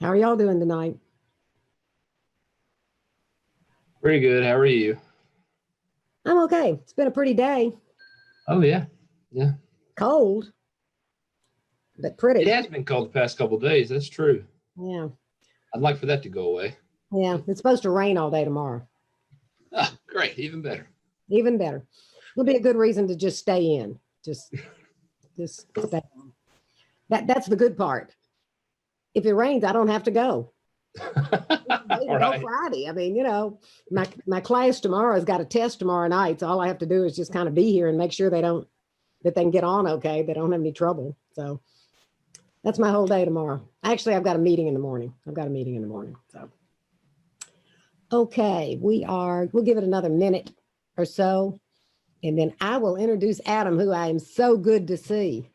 How are y'all doing tonight? Pretty good. How are you? I'm okay. It's been a pretty day. Oh yeah, yeah. Cold, but It pretty. has been cold the past couple of days. That's true. Yeah. I'd like for that to go away. Yeah. It's supposed to rain all day tomorrow. Ah, great. Even better. Even better. It'll be a good reason to just stay in. Just stay. That's the good part. If it rains, I don't have to go. All Go right. Friday. I mean, my class tomorrow has got a test tomorrow night. So all I have to do is just kind of be here and make sure that they can get on okay. They don't have any trouble. So that's my whole day tomorrow. Actually, I've got a meeting in the morning. So okay, we'll give it another minute or so. And then I will introduce Adam, who I am so good to see.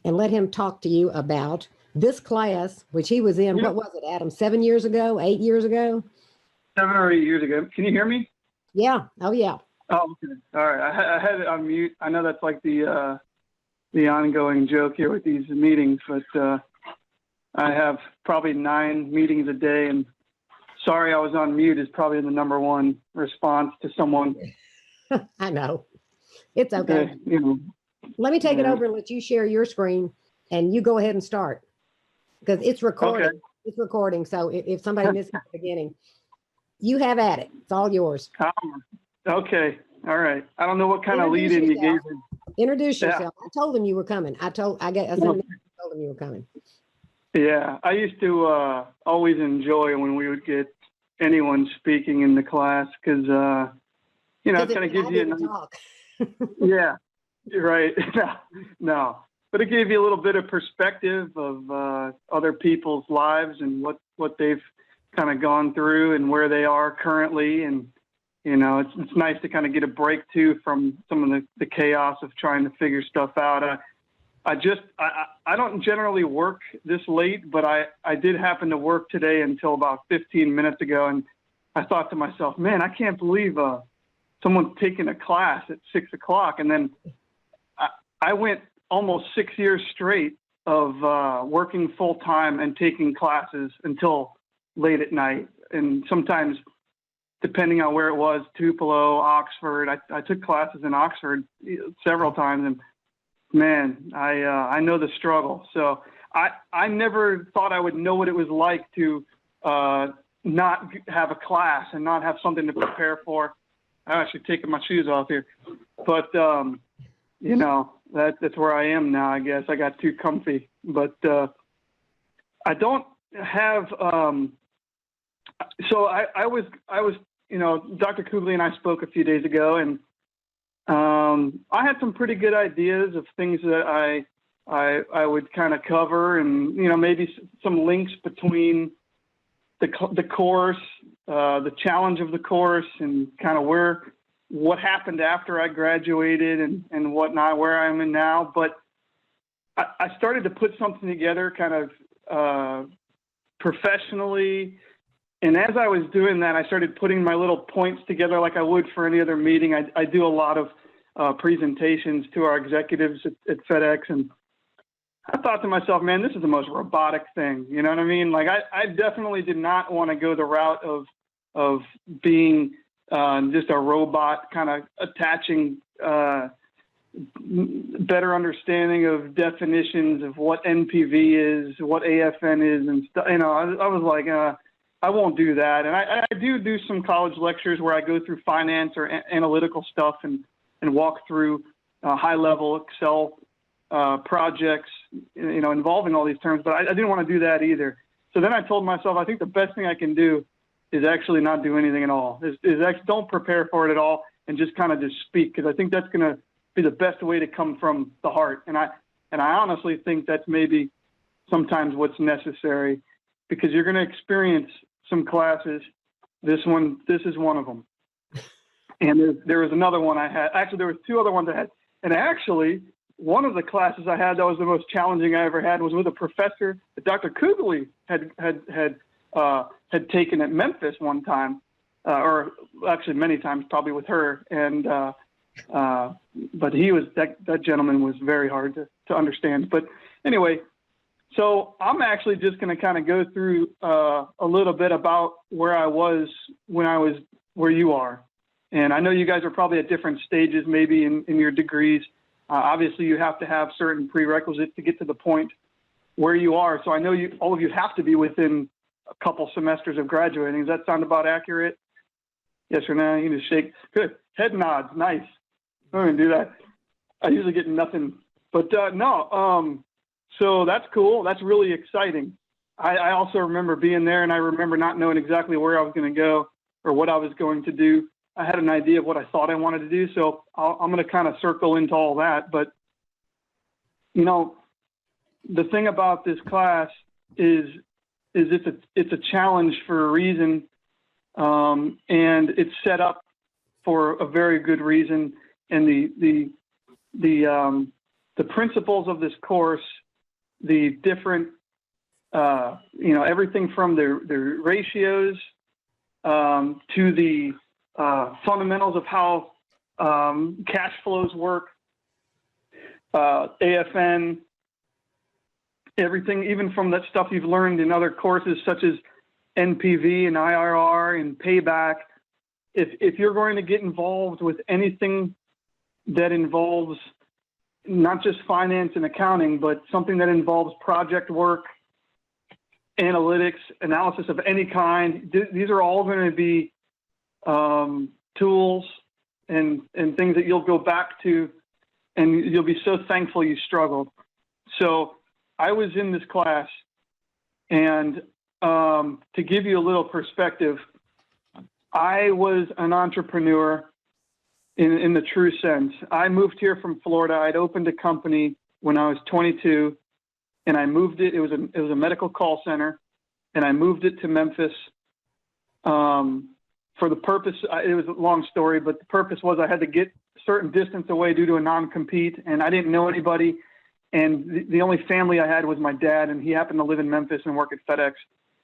And let him talk to you about this class, which he was in, what was it, Adam, 7 years ago, 8 years ago? 7 or 8 years ago. Can you hear me? Yeah. Oh, yeah. Oh, okay. All right. I had it on mute. I know that's like the ongoing joke here with these meetings, but I have probably 9 meetings a day, and sorry I was on mute is probably the number one response to someone. I know. It's okay. You Let me take it over and let you share your screen, and you go ahead and start, because it's recording. Okay. It's recording, so if somebody misses the beginning, you have at it. It's all yours. Okay. All right. I don't know what kind of lead in you gave me. Introduce Yeah. yourself. I told them you were coming. I told them you were coming. Yeah, I used to always enjoy when we would get anyone speaking in the class because, it kind of gives you a talk. Yeah, you're right. No, but it gave you a little bit of perspective of other people's lives and what they've kind of gone through and where they are currently. And, it's nice to kind of get a break too from some of the chaos of trying to figure stuff out. I don't generally work this late, but I did happen to work today until about 15 minutes ago. And I thought to myself, man, I can't believe someone's taking a class at 6 o'clock. And then I went almost 6 years straight of working full time and taking classes until late at night. And sometimes, depending on where it was, Tupelo, Oxford, I took classes in Oxford several times, and man, I know the struggle. So I never thought I would know what it was like to not have a class and not have something to prepare for. I'm actually taking my shoes off here, but that's where I am now. I guess I got too comfy, but I don't have. So I was. Dr. Kugley and I spoke a few days ago, and I had some pretty good ideas of things that I would kind of cover, and maybe some links between the course, the challenge of the course, and kind of what happened after I graduated and whatnot, where I'm in now. But I started to put something together, kind of professionally. And as I was doing that, I started putting my little points together like I would for any other meeting. I do a lot of presentations to our executives at FedEx. And I thought to myself, man, this is the most robotic thing. You know what I mean? Like I definitely did not want to go the route of being just a robot, kind of attaching better understanding of definitions of what NPV is, what AFN is, and stuff. I was like, I won't do that. And I do some college lectures where I go through finance or analytical stuff and walk through high-level Excel projects, involving all these terms. But I didn't want to do that either. So then I told myself, I think the best thing I can do is actually not do anything at all. Is actually don't prepare for it at all and just kind of just speak, because I think that's going to be the best way to come from the heart. And I honestly think that's maybe sometimes what's necessary, because you're going to experience some classes. This is one of them. And there was another one I had. Actually, there was 2 other ones I had. And actually, one of the classes I had that was the most challenging I ever had was with a professor that Dr. Kugley had taken at Memphis one time, or actually many times, probably with her. And but he was that gentleman was very hard to understand. But anyway, So I'm actually just going to kind of go through a little bit about where I was when I was where you are. And I know you guys are probably at different stages, maybe in your degrees. Obviously, you have to have certain prerequisites to get to the point where you are. So I know all of you have to be within a couple semesters of graduating. Does that sound about accurate? Yes or no? You just shake. Good. Head nods. Nice. I'm going to do that. I usually get nothing. But no. So that's cool. That's really exciting. I also remember being there, and I remember not knowing exactly where I was going to go or what I was going to do. I had an idea of what I thought I wanted to do, so I'm going to kind of circle into all that. But, you know, the thing about this class is it's a challenge for a reason, and it's set up for a very good reason. And the principles of this course, the different, everything from the ratios to the fundamentals of how cash flows work, AFN, everything, even from that stuff you've learned in other courses such as NPV and IRR and payback. If you're going to get involved with anything that involves not just finance and accounting, but something that involves project work, analytics, analysis of any kind, these are all going to be tools and things that you'll go back to, and you'll be so thankful you struggled. So I was in this class, and to give you a little perspective, I was an entrepreneur in the true sense. I moved here from Florida. I'd opened a company when I was 22, and I moved it. It was a medical call center, and I moved it to Memphis for the purpose. It was a long story, but the purpose was I had to get a certain distance away due to a non-compete, and I didn't know anybody. And the only family I had was my dad, and he happened to live in Memphis and work at FedEx.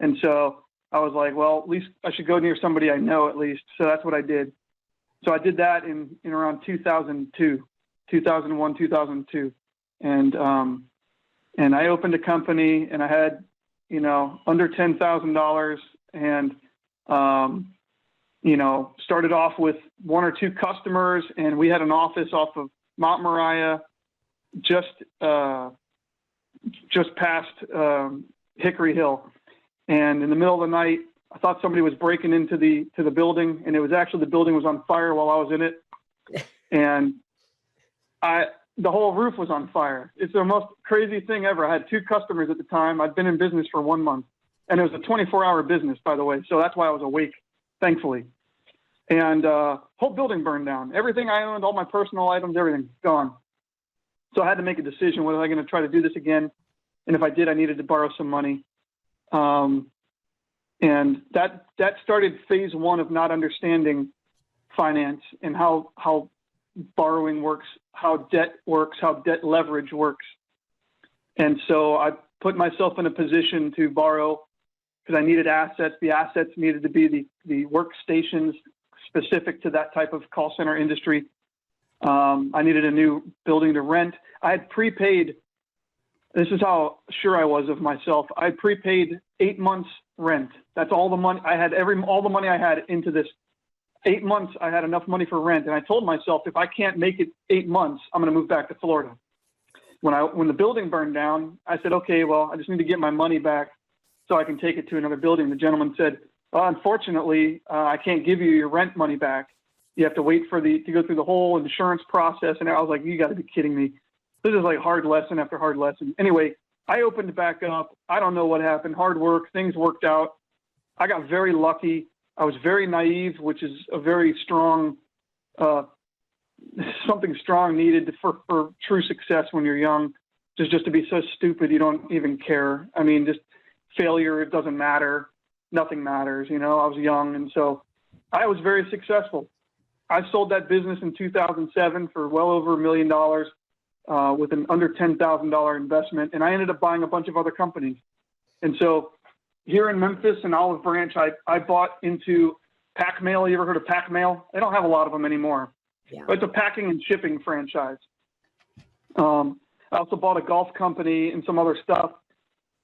And so I was like, well, at least I should go near somebody I know at least. So that's what I did. So I did that in around 2001, 2002. And I opened a company, and I had, under $10,000, and, started off with 1 or 2 customers, and we had an office off of Mount Moriah, just past Hickory Hill. And in the middle of the night, I thought somebody was breaking into the building, and it was actually the building was on fire while I was in it. And the whole roof was on fire. It's the most crazy thing ever. I had 2 customers at the time. I'd been in business for 1 month, and it was a 24-hour business, by the way. So that's why I was awake, thankfully. And whole building burned down. Everything I owned, all my personal items, everything gone. So I had to make a decision. Was I going to try to do this again? And if I did, I needed to borrow some money. And that started phase 1 of not understanding finance and how borrowing works, how debt works, how debt leverage works. And so I put myself in a position to borrow because I needed assets. The assets needed to be the workstations specific to that type of call center industry. I needed a new building to rent. I had prepaid. This is how sure I was of myself. I prepaid 8 months rent. That's all the money I had. All the money I had into this 8 months. I had enough money for rent, and I told myself if I can't make it 8 months, I'm going to move back to Florida. When the building burned down, I said, okay, well, I just need to get my money back so I can take it to another building. The gentleman said, well, unfortunately, I can't give you your rent money back. You have to wait to go through the whole insurance process. And I was like, you got to be kidding me. This is like hard lesson after hard lesson. Anyway, I opened it back up. I don't know what happened. Hard work. Things worked out. I got very lucky. I was very naive, which is a very strong, something strong needed for true success when you're young. Just to be so stupid you don't even care. I mean, just failure, it doesn't matter. Nothing matters. I was young, and so I was very successful. I sold that business in 2007 for well over $1 million with an under $10,000 investment, and I ended up buying a bunch of other companies. And so here in Memphis and Olive Branch, I bought into Pack Mail. You ever heard of Pack Mail? They don't have a lot of them anymore. Yeah. But it's a packing and shipping franchise. I also bought a golf company and some other stuff.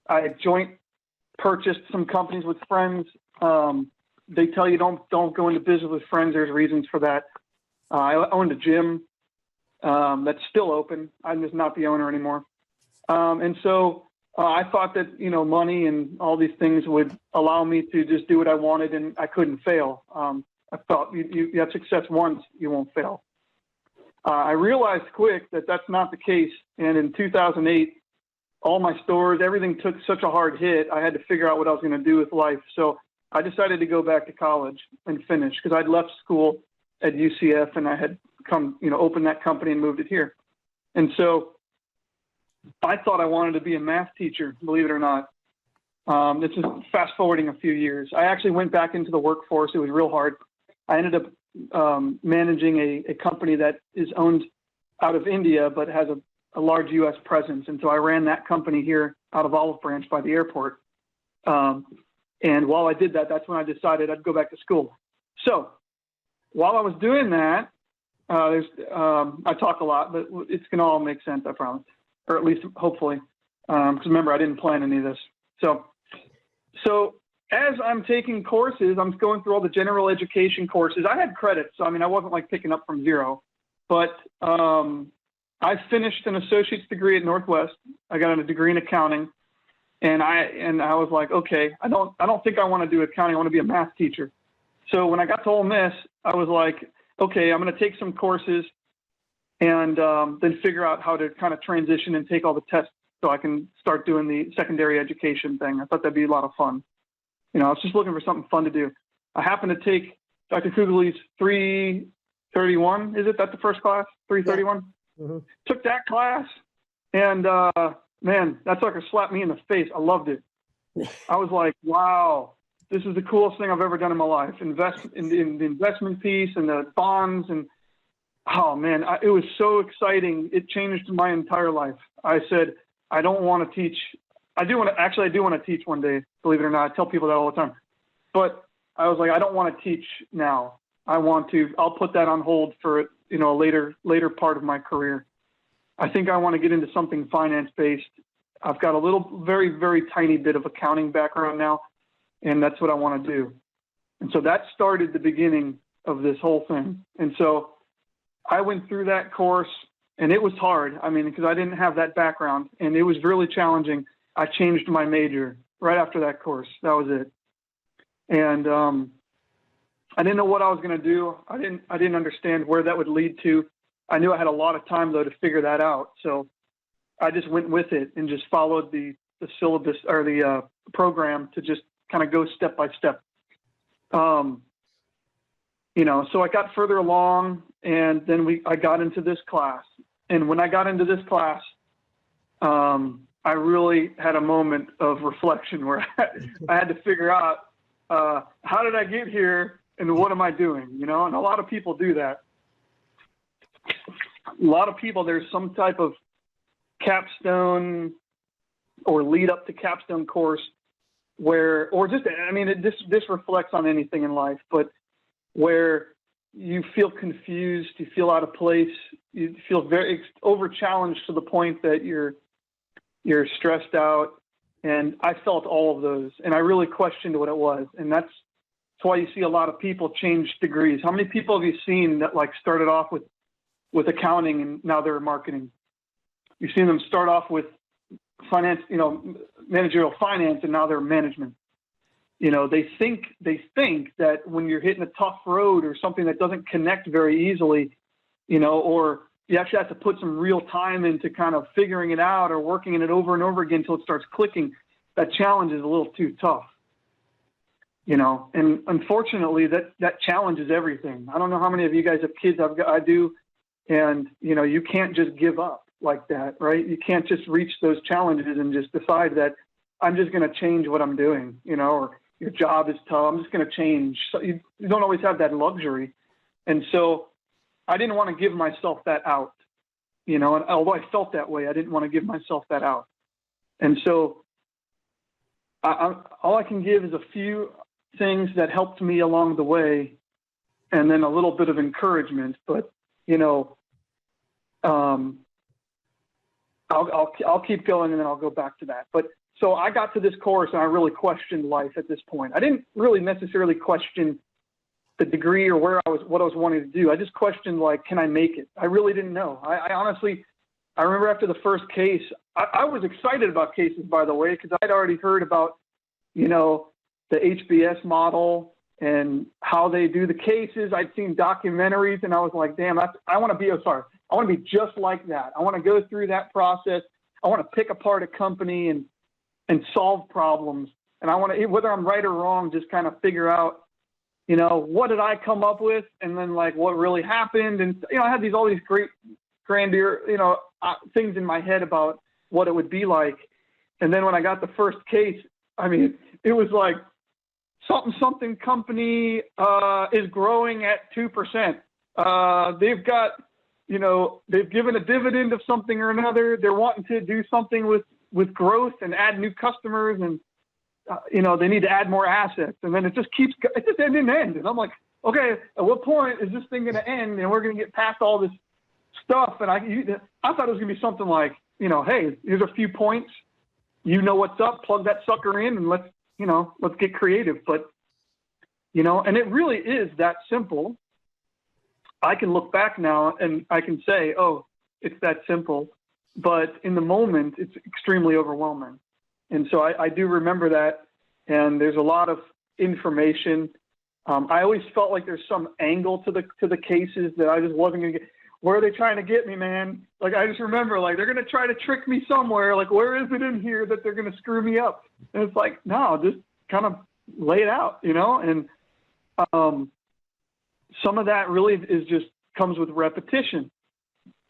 I joint purchased some companies with friends. They tell you don't go into business with friends. There's reasons for that. I owned a gym that's still open. I'm just not the owner anymore. And so I thought that, you know, money and all these things would allow me to just do what I wanted, and I couldn't fail. I thought you have success once, you won't fail. I realized quick that that's not the case. And in 2008, all my stores, everything took such a hard hit. I had to figure out what I was going to do with life. So I decided to go back to college and finish, because I'd left school at UCF and I had come, you know, opened that company and moved it here. And so I thought I wanted to be a math teacher, believe it or not. It's just fast forwarding a few years. I actually went back into the workforce. It was real hard. I ended up managing a company that is owned out of India, but has a large U.S. presence. And so I ran that company here out of Olive Branch by the airport. And while I did that, that's when I decided I'd go back to school. So while I was doing that, I talk a lot, but it's going to all make sense, I promise, or at least hopefully. Because remember, I didn't plan any of this. So as I'm taking courses, I'm going through all the general education courses. I had credits, so I mean, I wasn't like picking up from zero, but I finished an associate's degree at Northwest. I got a degree in accounting, and I was like, okay, I don't think I want to do accounting. I want to be a math teacher. So when I got to Ole Miss, I was like, okay, I'm going to take some courses and then figure out how to kind of transition and take all the tests so I can start doing the secondary education thing. I thought that'd be a lot of fun. You know, I was just looking for something fun to do. I happened to take Dr. Kugel's 331. Is it? That's the first class? 331? Yeah. Mm-hmm. Took that class, and man, that sucker slapped me in the face. I loved it. I was like, wow, this is the coolest thing I've ever done in my life. Invest in the investment piece and the bonds, and oh man, it was so exciting. It changed my entire life. I said, I don't want to teach. I do want to teach one day, believe it or not. I tell people that all the time. But I was like, I don't want to teach now. I'll put that on hold for, you know, a later part of my career. I think I want to get into something finance-based. I've got a very, very tiny bit of accounting background now, and that's what I want to do. And so that started the beginning of this whole thing. And so I went through that course, and it was hard. I mean, because I didn't have that background, and it was really challenging. I changed my major right after that course. That was it. And I didn't know what I was going to do. I didn't understand where that would lead to. I knew I had a lot of time though to figure that out. So I just went with it and just followed the syllabus or the program to just kind of go step by step. You know, so I got further along, and then I got into this class. And when I got into this class, I really had a moment of reflection where I had to figure out how did I get here and what am I doing, you know? And a lot of people do that. A lot of people, there's some type of capstone or lead up to capstone course where, or just, I mean, this reflects on anything in life, but where you feel confused, you feel out of place, you feel very over challenged to the point that you're stressed out. And I felt all of those, and I really questioned what it was. And that's why you see a lot of people change degrees. How many people have you seen that like started off with accounting and now they're in marketing? You've seen them start off with finance, you know, managerial finance, and now they're management. You know, they think that when you're hitting a tough road or something that doesn't connect very easily, you know, or you actually have to put some real time into kind of figuring it out or working in it over and over again until it starts clicking. That challenge is a little too tough, you know, and unfortunately that challenge is everything. I don't know how many of you guys have kids. I do. And, you know, you can't just give up like that, right? You can't just reach those challenges and just decide that I'm just going to change what I'm doing, you know, or your job is tough, I'm just going to change. So you don't always have that luxury. And so I didn't want to give myself that out, you know, and although I felt that way, I didn't want to give myself that out. And so all I can give is a few things that helped me along the way, and then a little bit of encouragement. But, you know, I'll keep going and then I'll go back to that. But so I got to this course and I really questioned life at this point. I didn't really necessarily question the degree or what I was wanting to do. I just questioned, like, can I make it? I really didn't know. I honestly, I remember after the first case, I was excited about cases, by the way, because I'd already heard about, you know, the HBS model and how they do the cases. I'd seen documentaries and I was like, damn, I want to be just like that. I want to go through that process. I want to pick apart a company and solve problems. And I want to, whether I'm right or wrong, just kind of figure out, you know, what did I come up with? And then, like, what really happened? And, you know, I had all these great grandeur, you know, things in my head about what it would be like. And then when I got the first case, I mean, it was like something company is growing at 2%. They've got, you know, they've given a dividend of something or another. They're wanting to do something with growth and add new customers, and you know, they need to add more assets. And then it just didn't end. And I'm like, okay, at what point is this thing going to end and we're going to get past all this stuff? And I thought it was going to be something like, you know, hey, here's a few points, you know what's up, plug that sucker in and let's get creative. But, you know, and it really is that simple. I can look back now and I can say, oh, it's that simple. But in the moment, it's extremely overwhelming. And so I do remember that. And there's a lot of information. I always felt like there's some angle to the cases that I just wasn't going to get. Where are they trying to get me, man? Like, I just remember, like, they're going to try to trick me somewhere. Like, where is it in here that they're going to screw me up? And it's like, no, just kind of lay it out, you know? And some of that really comes with repetition.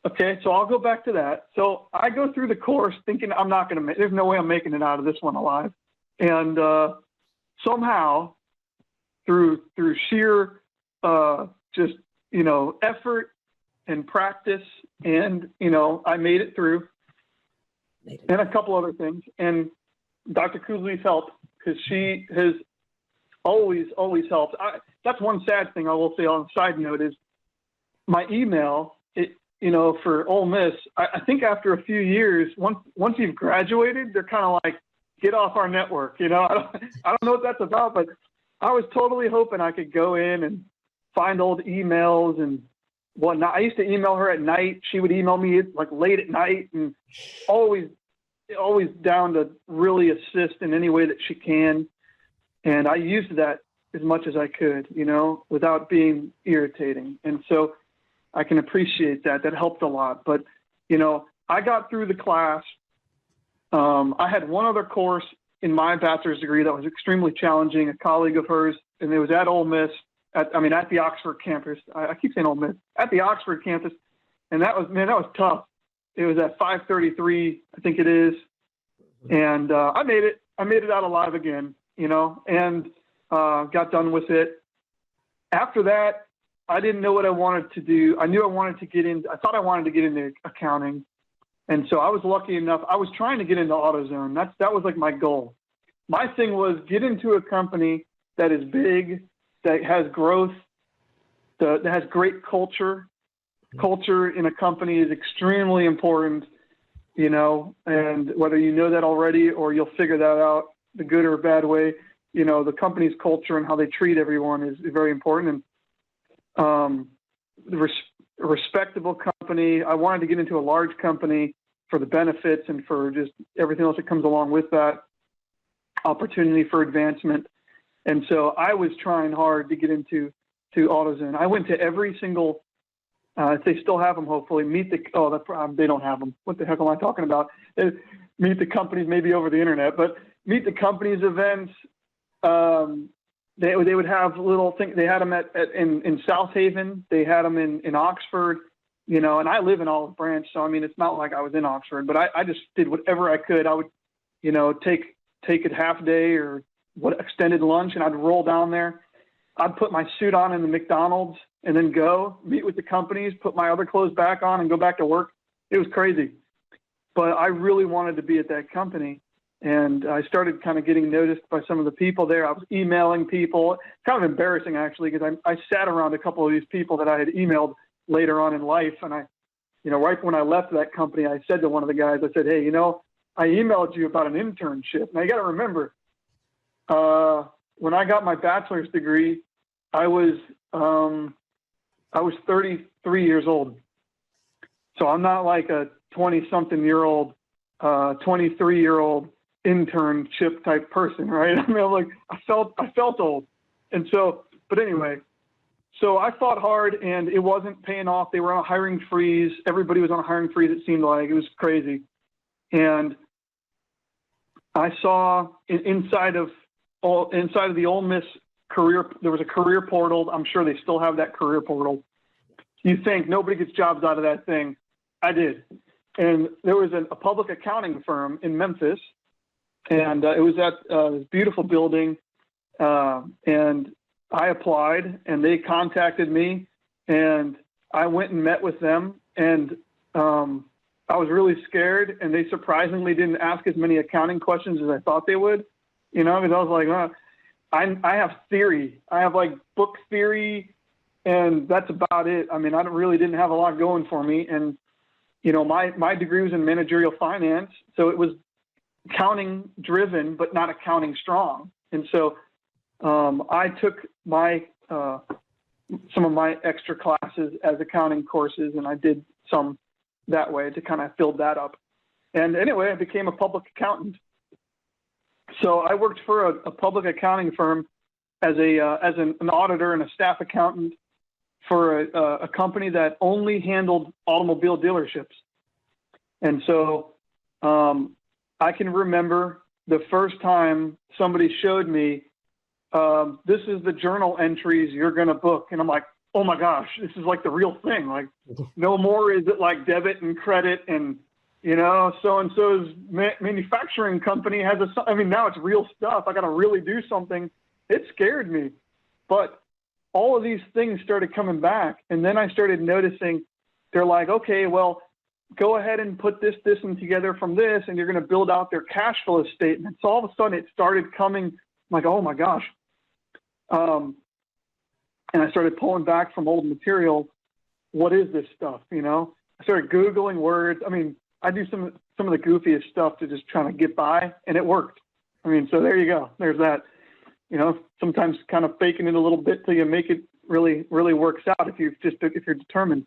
Okay, so I'll go back to that. So I go through the course thinking I'm not going to there's no way I'm making it out of this one alive. And somehow, through sheer just, you know, effort and practice, and, you know, I made it through, and a couple other things. And Dr. Kuzley's helped, because she has always helped. That's one sad thing I will say on a side note is my email, you know, for Ole Miss, I think after a few years, once you've graduated, they're kind of like, get off our network. You know, I don't know what that's about, but I was totally hoping I could go in and find old emails and whatnot. I used to email her at night. She would email me like late at night, and always down to really assist in any way that she can. And I used that as much as I could, you know, without being irritating. And so I can appreciate that. That helped a lot. But, you know, I got through the class. I had one other course in my bachelor's degree that was extremely challenging, a colleague of hers, and it was at Ole Miss, at the Oxford campus. I keep saying Ole Miss, at the Oxford campus. And that was tough. It was at 533, I think it is. And I made it out alive again, you know, and got done with it. After that, I didn't know what I wanted to do. I thought I wanted to get into accounting. And so I was lucky enough. I was trying to get into AutoZone. That was like my goal. My thing was get into a company that is big, that has growth, that has great culture. Culture in a company is extremely important, you know, and whether you know that already or you'll figure that out the good or bad way, you know, the company's culture and how they treat everyone is very important. And a respectable company. I wanted to get into a large company for the benefits and for just everything else that comes along with that, opportunity for advancement. And so I was trying hard to get into AutoZone. I went to every single, if they still have them, hopefully, they don't have them. What the heck am I talking about? Meet the companies, maybe over the internet, but meet the companies events. They would have little things. They had them in South Haven. They had them in Oxford, you know, and I live in Olive Branch. So, I mean, it's not like I was in Oxford, but I just did whatever I could. I would, you know, take a half day or extended lunch, and I'd roll down there. I'd put my suit on in the McDonald's and then go meet with the companies, put my other clothes back on and go back to work. It was crazy, but I really wanted to be at that company. And I started kind of getting noticed by some of the people there. I was emailing people, kind of embarrassing actually, because I sat around a couple of these people that I had emailed later on in life. And I right when I left that company, I said to one of the guys, I said, hey, I emailed you about an internship. Now you got to remember, when I got my bachelor's degree, I was 33 years old. So I'm not like a 20-something-year-old, 23-year-old internship type person, right? I mean, I felt old. And so, but anyway, so I fought hard and it wasn't paying off. They were on a hiring freeze. Everybody was on a hiring freeze. It seemed like it was crazy. And I saw inside of the Ole Miss career, there was a career portal. I'm sure they still have that career portal. You think nobody gets jobs out of that thing. I did. And there was a public accounting firm in Memphis, and it was at this beautiful building. And I applied, and they contacted me, and I went and met with them. And I was really scared, and they surprisingly didn't ask as many accounting questions as I thought they would. Because I was like, I have theory. I have like book theory, and that's about it. I mean, I really didn't have a lot going for me. And, my degree was in managerial finance. So it was accounting driven, but not accounting strong. And so I took some of my extra classes as accounting courses, and I did some that way to kind of fill that up. And anyway, I became a public accountant. So I worked for a public accounting firm as an auditor and a staff accountant for a company that only handled automobile dealerships. And so I can remember the first time somebody showed me, this is the journal entries you're going to book. And I'm like, oh my gosh, this is like the real thing. Like, no more is it like debit and credit and, so-and-so's manufacturing company has now it's real stuff. I got to really do something. It scared me. But all of these things started coming back. And then I started noticing they're like, okay, well, go ahead and put this and together from this, and you're going to build out their cash flow statement. So all of a sudden it started coming, I'm like, oh my gosh. And I started pulling back from old material. What is this stuff? I started Googling words. I mean, I do some of the goofiest stuff to just trying to get by, and it worked. So there you go. There's that. Sometimes kind of faking it a little bit till you make it really, really works out if you're determined.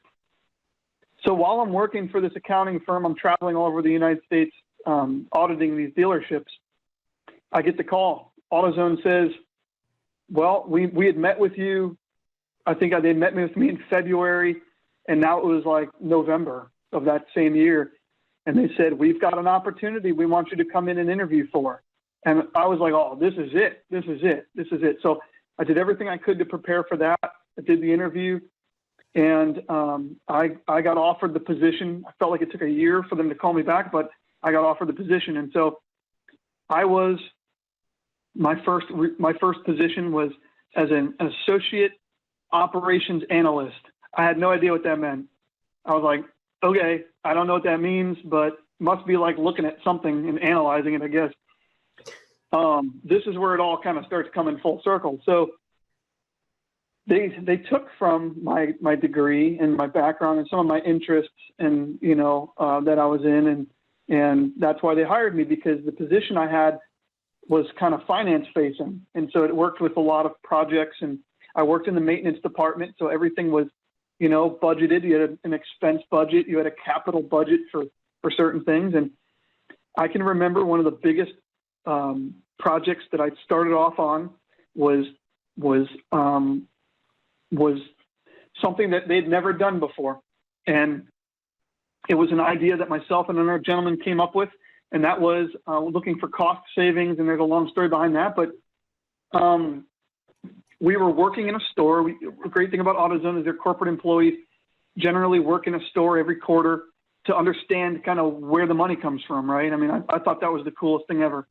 So while I'm working for this accounting firm, I'm traveling all over the United States, auditing these dealerships. I get the call. AutoZone says, well, we had met with you. I think they met with me in February, and now it was like November of that same year. And they said, we've got an opportunity we want you to come in and interview for. And I was like, oh, this is it. This is it. This is it. So I did everything I could to prepare for that. I did the interview, and I got offered the position. I felt like it took a year for them to call me back, but I got offered the position. And so my first position was as an associate operations analyst. I had no idea what that meant. I was like, okay, I don't know what that means, but must be like looking at something and analyzing it, I guess. This is where it all kind of starts coming full circle. So they took from my degree and my background and some of my interests and, that I was in. And that's why they hired me, because the position I had was kind of finance facing. And so it worked with a lot of projects, and I worked in the maintenance department. So everything was, budgeted. You had an expense budget, you had a capital budget for certain things. And I can remember one of the biggest projects that I started off on was something that they'd never done before. And it was an idea that myself and another gentleman came up with, and that was looking for cost savings. And there's a long story behind that, but we were working in a store. The great thing about AutoZone is their corporate employees generally work in a store every quarter to understand kind of where the money comes from, right? I mean, I thought that was the coolest thing ever.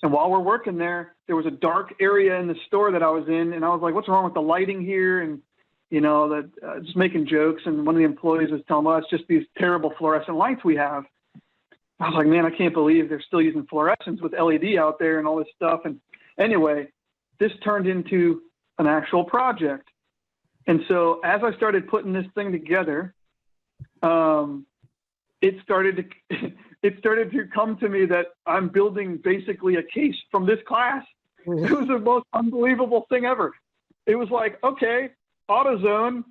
And while we're working there was a dark area in the store that I was in, and I was like, what's wrong with the lighting here? And, just making jokes. And one of the employees was telling me, well, it's just these terrible fluorescent lights we have. I was like, man, I can't believe they're still using fluorescents with LED out there and all this stuff. And anyway, this turned into an actual project. And so as I started putting this thing together, it started to come to me that I'm building basically a case from this class. It was the most unbelievable thing ever. It was like, okay, AutoZone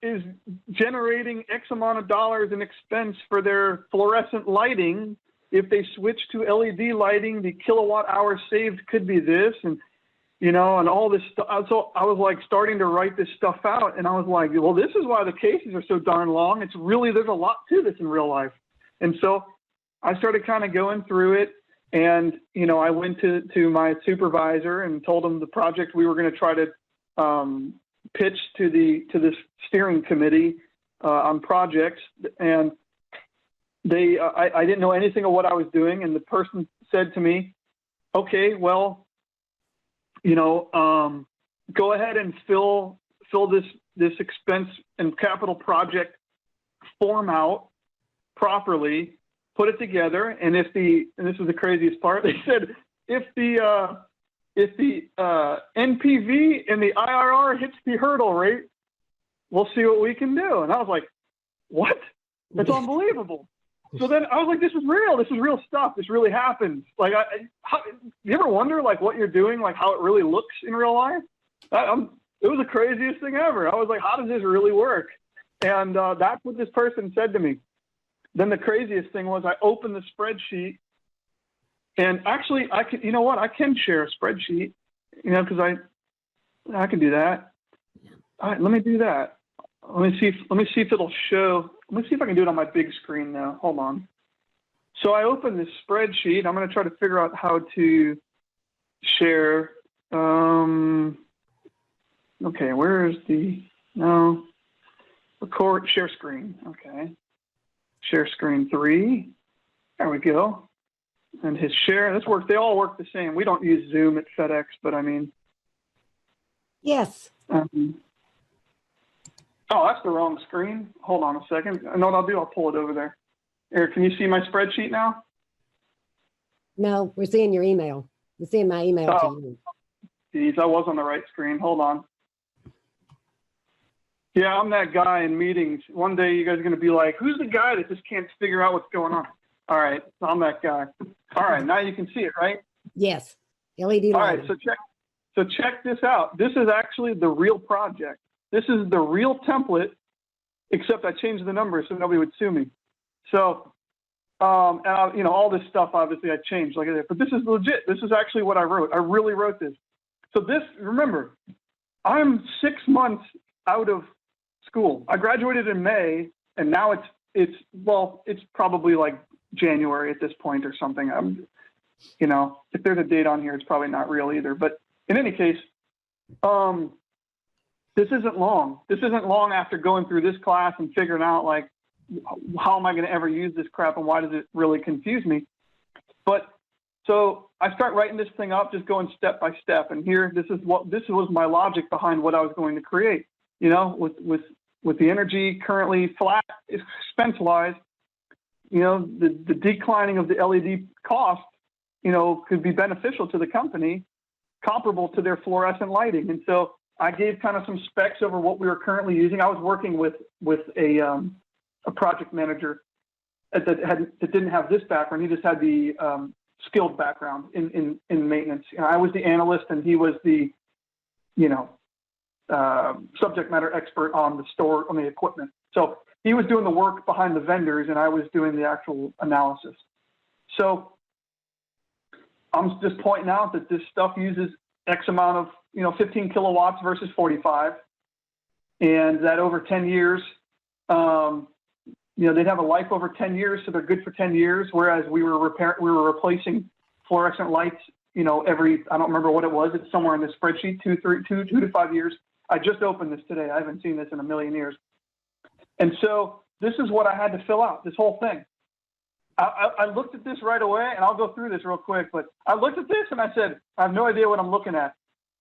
is generating X amount of dollars in expense for their fluorescent lighting. If they switch to LED lighting, the kilowatt hours saved could be this, and and all this stuff. So I was like starting to write this stuff out, and I was like, well, this is why the cases are so darn long. It's really, there's a lot to this in real life. And so I started kind of going through it, and I went to my supervisor and told him the project we were going to try to pitch to this steering committee on projects, and I didn't know anything of what I was doing, and the person said to me, okay, well, go ahead and fill this expense and capital project form out properly, put it together, and and this is the craziest part, they said if the NPV and the IRR hits the hurdle rate, we'll see what we can do. And I was like, what? That's unbelievable. So then I was like, this is real stuff. This really happens. Like, you ever wonder like what you're doing, like how it really looks in real life? It was the craziest thing ever. I was like, how does this really work? And that's what this person said to me. Then the craziest thing was I opened the spreadsheet, and actually I can share a spreadsheet, because I can do that. All right, let me do that. Let me see if it'll show. Let me see if I can do it on my big screen now. Hold on. So I opened this spreadsheet. I'm going to try to figure out how to share. Okay, where is record share screen. Okay. Share screen 3. There we go. And his share, they all work the same. We don't use Zoom at FedEx, but I mean. Yes. Oh, that's the wrong screen. Hold on a second. I know what I'll do. I'll pull it over there. Eric, can you see my spreadsheet now? No, we're seeing your email. We're seeing my email to you. Geez, I was on the right screen. Hold on. Yeah, I'm that guy in meetings. One day you guys are going to be like, who's the guy that just can't figure out what's going on? All right, I'm that guy. All right, now you can see it, right? Yes. LED lighting. All right, so check this out. This is actually the real project. This is the real template, except I changed the numbers so nobody would sue me. So, and all this stuff, obviously I changed like that, but this is legit. This is actually what I wrote. I really wrote this. So remember, I'm 6 months out of school. I graduated in May, and now it's probably like January at this point or something. If there's a date on here, it's probably not real either. But in any case, this isn't long. This isn't long after going through this class and figuring out like, how am I going to ever use this crap and why does it really confuse me? But so I start writing this thing up, just going step by step. And here, this was my logic behind what I was going to create. With the energy currently flat expense wise, the declining of the LED cost, could be beneficial to the company, comparable to their fluorescent lighting. And so I gave kind of some specs over what we were currently using. I was working with a project manager that didn't have this background. He just had the skilled background in maintenance. I was the analyst, and he was the subject matter expert on the equipment. So he was doing the work behind the vendors, and I was doing the actual analysis. So I'm just pointing out that this stuff uses X amount of 15 kilowatts versus 45, and that over 10 years, they'd have a life over 10 years, so they're good for 10 years. Whereas we were replacing fluorescent lights, every, I don't remember what it was. It's somewhere in the spreadsheet, 2 to 5 years. I just opened this today. I haven't seen this in a million years. And so this is what I had to fill out, this whole thing. I looked at this right away, and I'll go through this real quick, but I looked at this and I said, I have no idea what I'm looking at.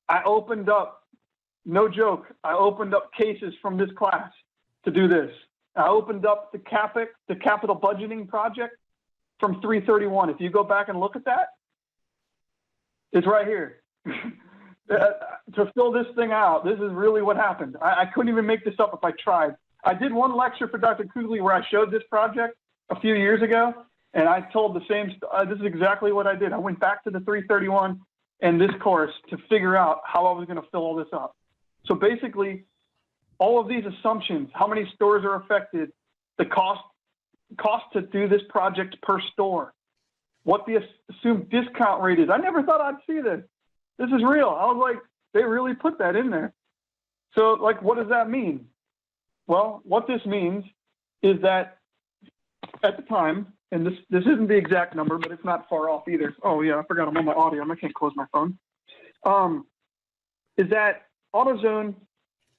I opened up, no joke, I opened up cases from this class to do this. I opened up the capital budgeting project from 331. If you go back and look at that, it's right here. To fill this thing out, this is really what happened. I couldn't even make this up if I tried. I did one lecture for Dr. Kugley where I showed this project a few years ago, and I told the same, this is exactly what I did. I went back to the 331 and this course to figure out how I was going to fill all this up. So basically, all of these assumptions, how many stores are affected, the cost to do this project per store, what the assumed discount rate is. I never thought I'd see this. This is real. I was like, they really put that in there. So like, what does that mean? Well, what this means is that at the time, and this isn't the exact number, but it's not far off either. Oh yeah, I forgot I'm on my audio. I can't close my phone. Is that AutoZone,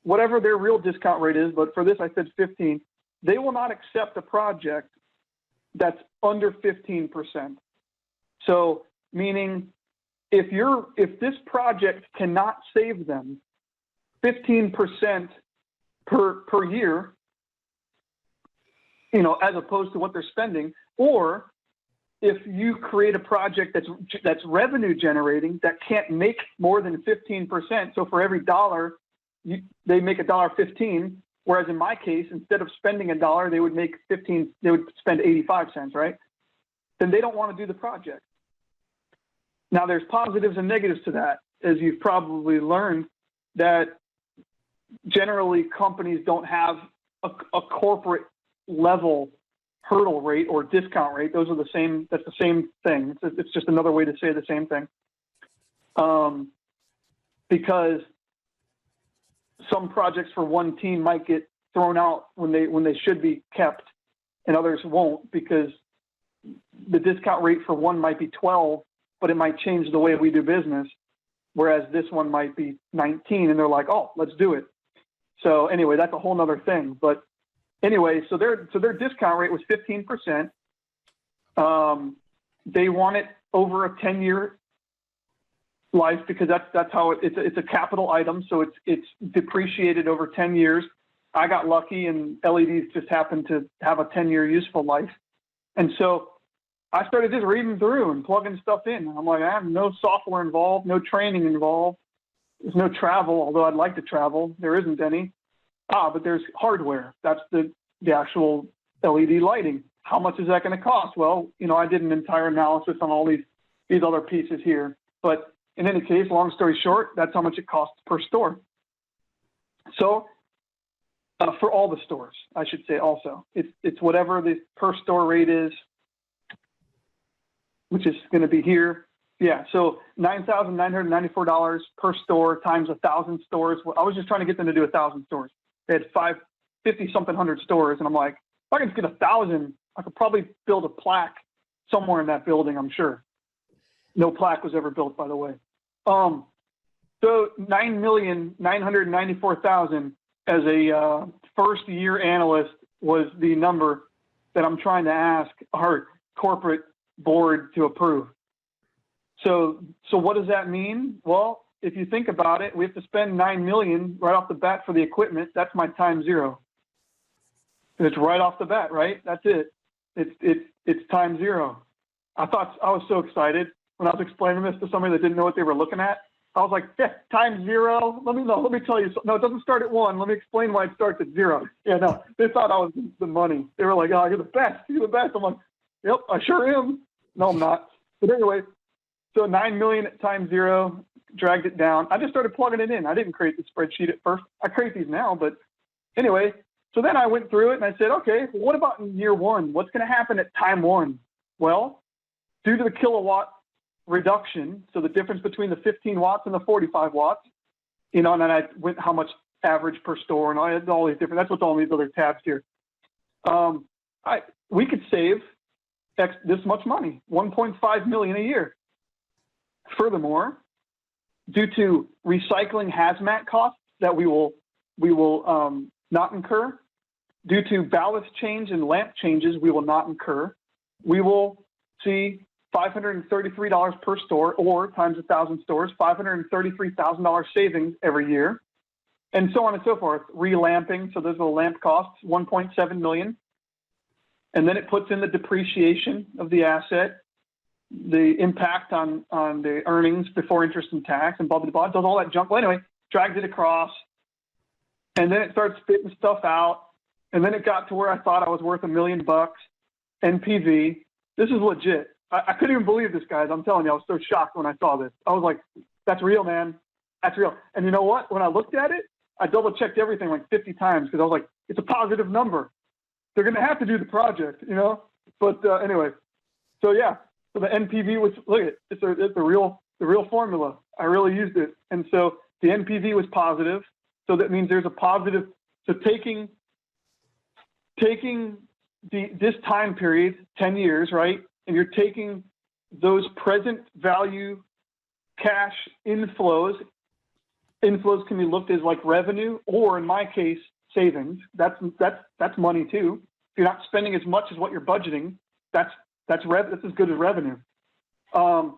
whatever their real discount rate is, but for this I said 15, they will not accept a project that's under 15%. So meaning if this project cannot save them 15% per year, you know, as opposed to what they're spending, or if you create a project that's revenue generating that can't make more than 15%. So for every dollar, they make $1.15. Whereas in my case, instead of spending $1, they would make 15. They would spend 85 cents, right? Then they don't want to do the project. Now there's positives and negatives to that, as you've probably learned, that generally companies don't have a corporate level hurdle rate or discount rate. Those are the same. That's the same thing. It's just another way to say the same thing. Because some projects for one team might get thrown out when they should be kept, and others won't, because the discount rate for one might be 12, but it might change the way we do business. Whereas this one might be 19, and they're like, oh, let's do it. So anyway, that's a whole nother thing. But anyway, so their discount rate was 15%. They want it over a 10-year life because that's how it's a capital item. So it's depreciated over 10 years. I got lucky, and LEDs just happened to have a 10-year useful life. And so I started just reading through and plugging stuff in. I'm like, I have no software involved, no training involved. There's no travel, although I'd like to travel. There isn't any. But there's hardware. That's the actual LED lighting. How much is that going to cost? Well, you know, I did an entire analysis on all these other pieces here. But in any case, long story short, that's how much it costs per store. So for all the stores, I should say also, it's whatever the per store rate is, which is going to be here. Yeah, so $9,994 per store times 1,000 stores. I was just trying to get them to do 1,000 stores. They had 50-something hundred stores, and I'm like, if I can just get 1,000, I could probably build a plaque somewhere in that building, I'm sure. No plaque was ever built, by the way. So 9,994,000 as a first-year analyst was the number that I'm trying to ask our corporate board to approve. So what does that mean? Well, if you think about it, we have to spend $9 million right off the bat for the equipment. That's my time zero. It's right off the bat, right? That's it. It's time zero. I was so excited when I was explaining this to somebody that didn't know what they were looking at. I was like, yeah, time zero. Let me tell you. No, it doesn't start at 1. Let me explain why it starts at 0. Yeah, no, they thought I was the money. They were like, oh, you're the best. You're the best. I'm like, yep, I sure am. No, I'm not. But anyway, so 9 million at time zero, dragged it down. I just started plugging it in. I didn't create the spreadsheet at first. I create these now, but anyway, so then I went through it and I said, okay, well, what about in year 1? What's going to happen at time 1? Well, due to the kilowatt reduction, so the difference between the 15 watts and the 45 watts, you know, and then I went how much average per store, and I had all these different, that's what's all these other tabs here. We could save this much money, 1.5 million a year. Furthermore, due to recycling hazmat costs that we will not incur, due to ballast change and lamp changes we will not incur, we will see $533 per store, or times 1,000 stores, $533,000 savings every year, and so on and so forth. Relamping, so those are the lamp costs, 1.7 million. And then it puts in the depreciation of the asset, the impact on the earnings before interest and tax, and blah, blah, blah, does all that junk. Well, anyway, drags it across, and then it starts spitting stuff out. And then it got to where I thought I was worth $1 million NPV. This is legit. I couldn't even believe this, guys. I'm telling you, I was so shocked when I saw this. I was like, that's real, man. That's real. And you know what? When I looked at it, I double checked everything like 50 times because I was like, it's a positive number. They're going to have to do the project, you know? But anyway, so yeah, so the NPV was, look at it, it's the real formula. I really used it. And so the NPV was positive. So that means there's a positive. So taking this time period, 10 years, right? And you're taking those present value cash inflows. Inflows can be looked as like revenue, or in my case, savings. That's money too. If you're not spending as much as what you're budgeting, that's as good as revenue. And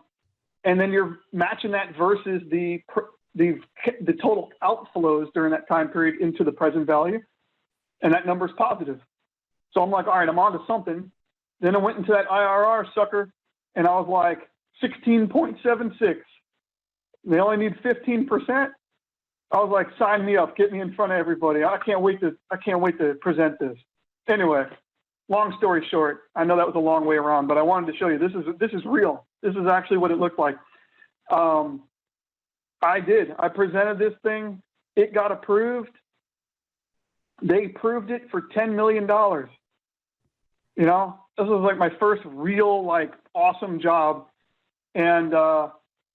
then you're matching that versus the total outflows during that time period into the present value, and that number's positive. So I'm like, all right, I'm on to something. Then I went into that IRR sucker, and I was like 16.76. They only need 15%. I was like, sign me up, get me in front of everybody. I can't wait to present this. Anyway, long story short, I know that was a long way around, but I wanted to show you this is real. This is actually what it looked like. I presented this thing. It got approved. They approved it for $10 million. You know, this was like my first real, like, awesome job. And,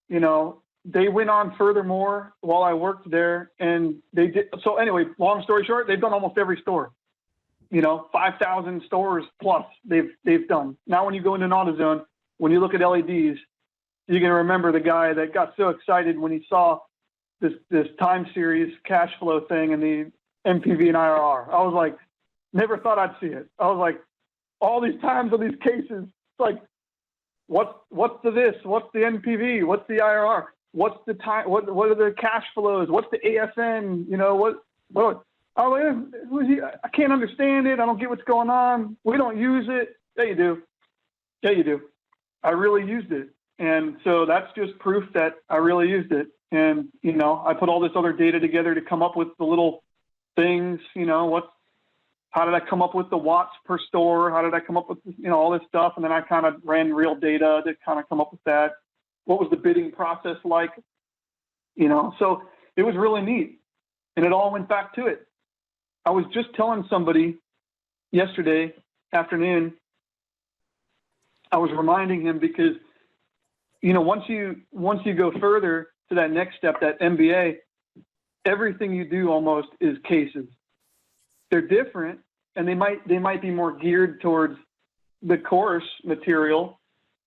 you know, they went on furthermore while I worked there, and they did. So anyway, long story short, they've done almost every store, you know, 5,000 stores plus they've done. Now, when you go into an AutoZone, when you look at LEDs, you're going to remember the guy that got so excited when he saw this time series cash flow thing and the NPV and IRR. I was like, never thought I'd see it. I was like, all these times on these cases, it's like, what's the this? What's the NPV? What's the IRR? What's the time? What are the cash flows? What's the ASN? You know, what? I was like, I can't understand it. I don't get what's going on. We don't use it. Yeah, you do. Yeah, you do. I really used it. And so that's just proof that I really used it. And, you know, I put all this other data together to come up with the little things, you know, how did I come up with the watts per store? How did I come up with, you know, all this stuff? And then I kind of ran real data to kind of come up with that. What was the bidding process like? You know, so it was really neat. And it all went back to it. I was just telling somebody yesterday afternoon, I was reminding him because, you know, once you go further to that next step, that MBA, everything you do almost is cases. They're different, and they might be more geared towards the course material,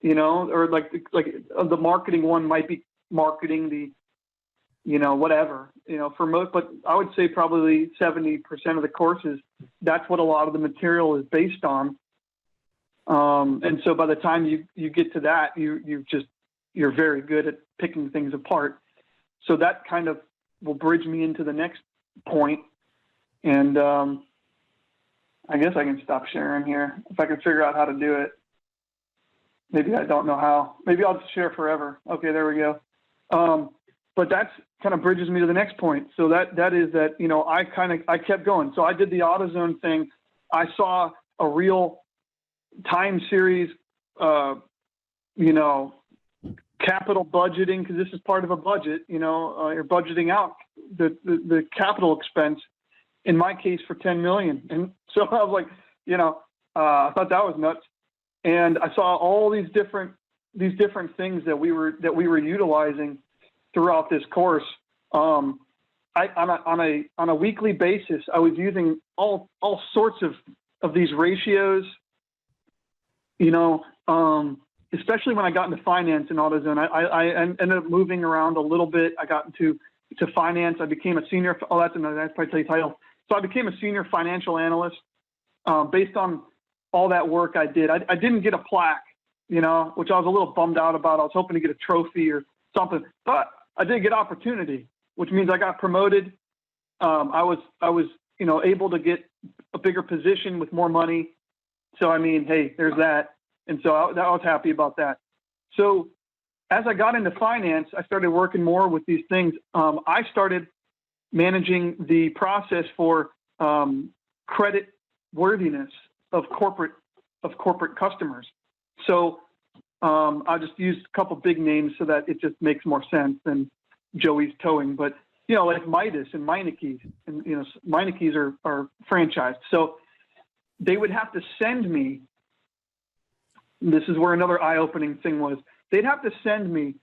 you know, or like the marketing one might be marketing the, you know, whatever, you know, for most, but I would say probably 70% of the courses, that's what a lot of the material is based on. And so by the time you get to that, you're very good at picking things apart. So that kind of will bridge me into the next point. And I guess I can stop sharing here if I can figure out how to do it. Maybe I don't know how. Maybe I'll just share forever. Okay, there we go. But that's kind of bridges me to the next point. So that is that, you know, I kept going. So I did the AutoZone thing. I saw a real time series, you know, capital budgeting, because this is part of a budget, you know, you're budgeting out the capital expense, in my case, for 10 million. And so I was like, you know, I thought that was nuts. And I saw all these different things that we were utilizing throughout this course. On a weekly basis, I was using all sorts of these ratios, you know, especially when I got into finance in AutoZone. I ended up moving around a little bit. I got into finance. I became a senior. Oh, that's probably tell you title. So I became a senior financial analyst based on all that work I did. I didn't get a plaque, you know, which I was a little bummed out about. I was hoping to get a trophy or something, but I did get opportunity, which means I got promoted. I was, you know, able to get a bigger position with more money. So, I mean, hey, there's that. And so I was happy about that. So as I got into finance, I started working more with these things. I started managing the process for credit worthiness of corporate customers. So I'll just use a couple big names so that it just makes more sense than Joey's Towing. But, like Midas and Meinekes, and, Meinekes are franchised. So they would have to send me, this is where another eye-opening thing was, they'd have to send me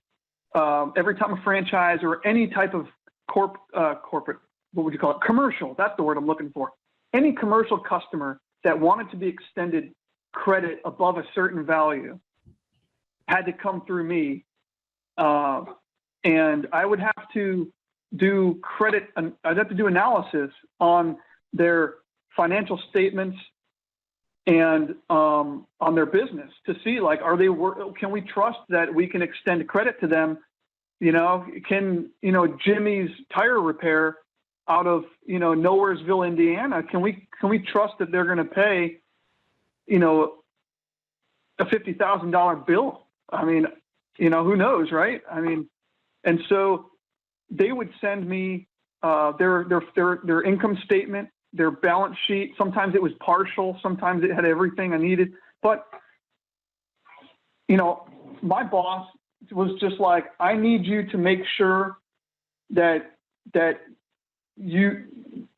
every time a franchise or any type of corporate, what would you call it? Commercial, that's the word I'm looking for. Any commercial customer that wanted to be extended credit above a certain value had to come through me. And I would have to do I'd have to do analysis on their financial statements and on their business to see, like, can we trust that we can extend credit to them? Can, Jimmy's Tire Repair out of, Nowheresville, Indiana, can we trust that they're going to pay, a $50,000 bill? I mean, who knows, right? I mean, and so they would send me their income statement, their balance sheet. Sometimes it was partial. Sometimes it had everything I needed. But, my boss was just like, I need you to make sure that you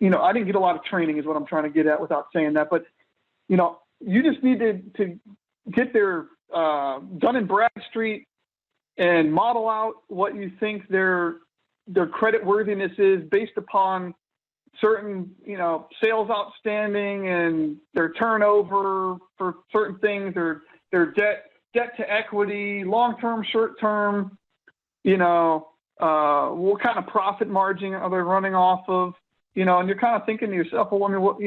I didn't get a lot of training is what I'm trying to get at without saying that. But, you just need to get their Dun & Bradstreet and model out what you think their credit worthiness is based upon certain, sales outstanding and their turnover for certain things, their debt to equity, long-term, short-term, what kind of profit margin are they running off of, and you're kind of thinking to yourself, well, I mean, what,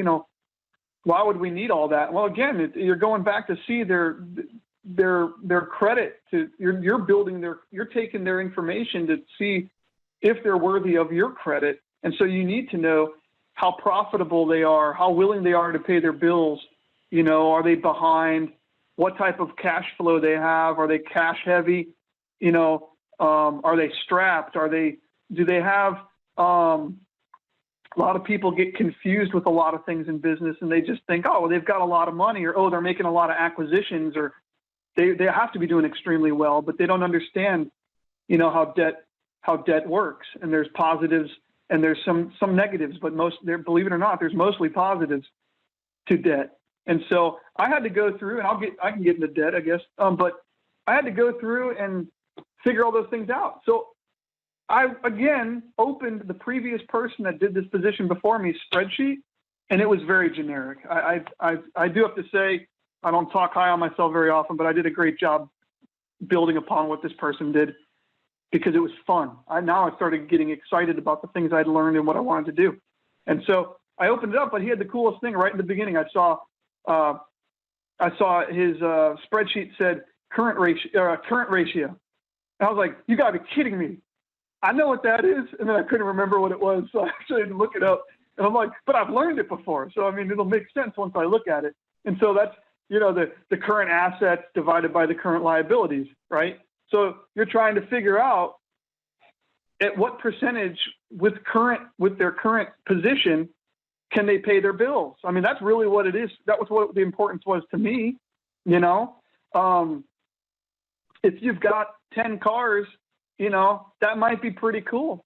why would we need all that? Well, again, you're going back to see their credit you're taking their information to see if they're worthy of your credit. And so you need to know how profitable they are, how willing they are to pay their bills. Are they behind? What type of cash flow they have? Are they cash heavy? Are they strapped? Do they have, a lot of people get confused with a lot of things in business and they just think, oh, well, they've got a lot of money, or, oh, they're making a lot of acquisitions, or they have to be doing extremely well, but they don't understand, how debt works. And there's positives and there's some negatives, but believe it or not, there's mostly positives to debt. And so I had to go through, and I can get into debt, I guess. But I had to go through and figure all those things out. So I, again, opened the previous person that did this position before me spreadsheet, and it was very generic. I do have to say, I don't talk high on myself very often, but I did a great job building upon what this person did because it was fun. Now I started getting excited about the things I'd learned and what I wanted to do. And so I opened it up, but he had the coolest thing right in the beginning. I saw his spreadsheet said current ratio. And I was like, you gotta be kidding me. I know what that is. And then I couldn't remember what it was. So I actually had to look it up. And I'm like, but I've learned it before. So, I mean, it'll make sense once I look at it. And so that's, the current assets divided by the current liabilities, right? So you're trying to figure out at what percentage with their current position can they pay their bills? I mean, that's really what it is. That was what the importance was to me, if you've got 10 cars, that might be pretty cool.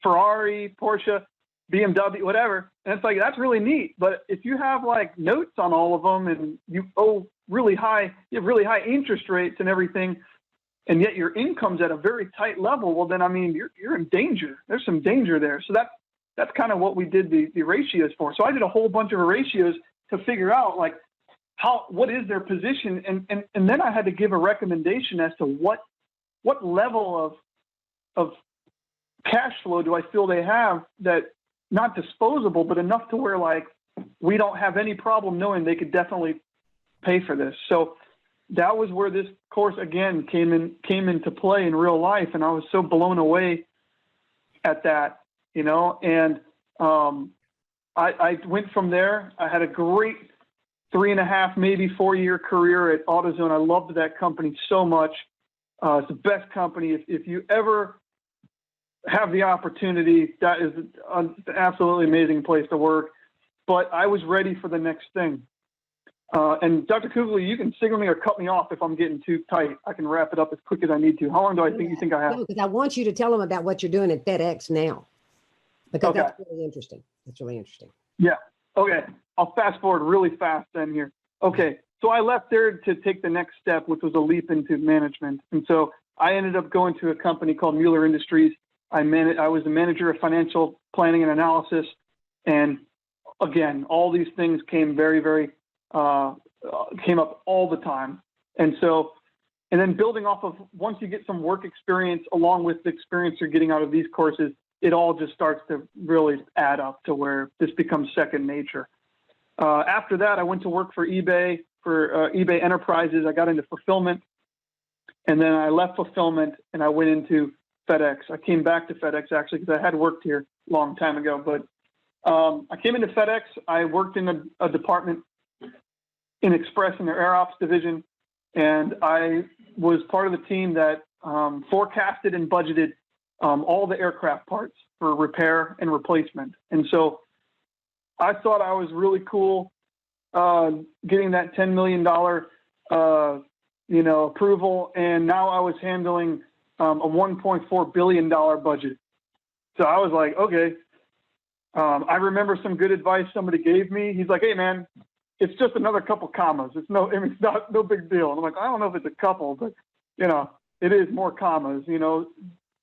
Ferrari, Porsche, BMW, whatever. And it's like, that's really neat. But if you have like notes on all of them and you owe you have really high interest rates and everything, and yet your income's at a very tight level, well, then, I mean, you're in danger. There's some danger there. So that's kind of what we did the ratios for. So I did a whole bunch of ratios to figure out like what is their position. And then I had to give a recommendation as to what level of cash flow do I feel they have that not disposable, but enough to where like we don't have any problem knowing they could definitely pay for this. So that was where this course again came into play in real life. And I was so blown away at that, and I went from there. I had a great 3.5, maybe 4-year career at AutoZone. I loved that company so much. It's the best company. If you ever have the opportunity, that is an absolutely amazing place to work. but I was ready for the next thing. And Dr. Kugler, you can signal me or cut me off if I'm getting too tight. I can wrap it up as quick as I need to. How long do I think you think I have? No, because I want you to tell them about what you're doing at FedEx now, because Okay. that's really interesting. That's really interesting. Yeah. Okay. I'll fast forward really fast then here. Okay. So I left there to take the next step, which was a leap into management. And so I ended up going to a company called Mueller Industries. I was the manager of financial planning and analysis. And again, all these things came came up all the time. And then building off of, once you get some work experience along with the experience you're getting out of these courses, it all just starts to really add up to where this becomes second nature. After that, I went to work for eBay, eBay Enterprises. I got into fulfillment, and then I left fulfillment and I went into FedEx. I came back to FedEx actually because I had worked here a long time ago, but I came into FedEx. I worked in a department in Express in their Air Ops division, and I was part of the team that forecasted and budgeted all the aircraft parts for repair and replacement. And so I thought I was really cool getting that $10 million approval, and now I was handling a $1.4 billion budget. So I was like, okay. I remember some good advice somebody gave me. He's like, hey man, it's just another couple commas. It's no big deal. And I'm like, I don't know if it's a couple, but it is more commas.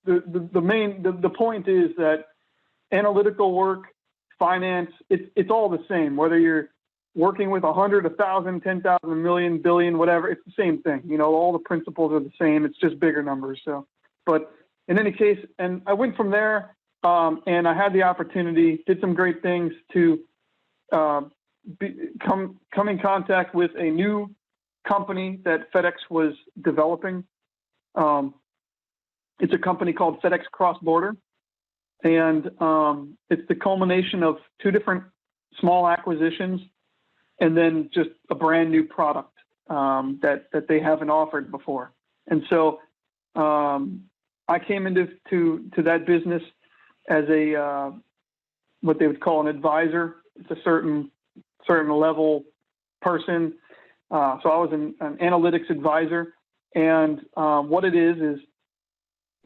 The point is that analytical work, finance, it's all the same, whether you're working with 100, 1,000, 10,000, a million, billion, whatever, it's the same thing. All the principles are the same. It's just bigger numbers. So, but in any case, and I went from there, and I had the opportunity, did some great things to come in contact with a new company that FedEx was developing. It's a company called FedEx Cross Border, and it's the culmination of two different small acquisitions and then just a brand new product that they haven't offered before. And so I came into that business as a what they would call an advisor. It's a certain level person. So I was an analytics advisor, and what it is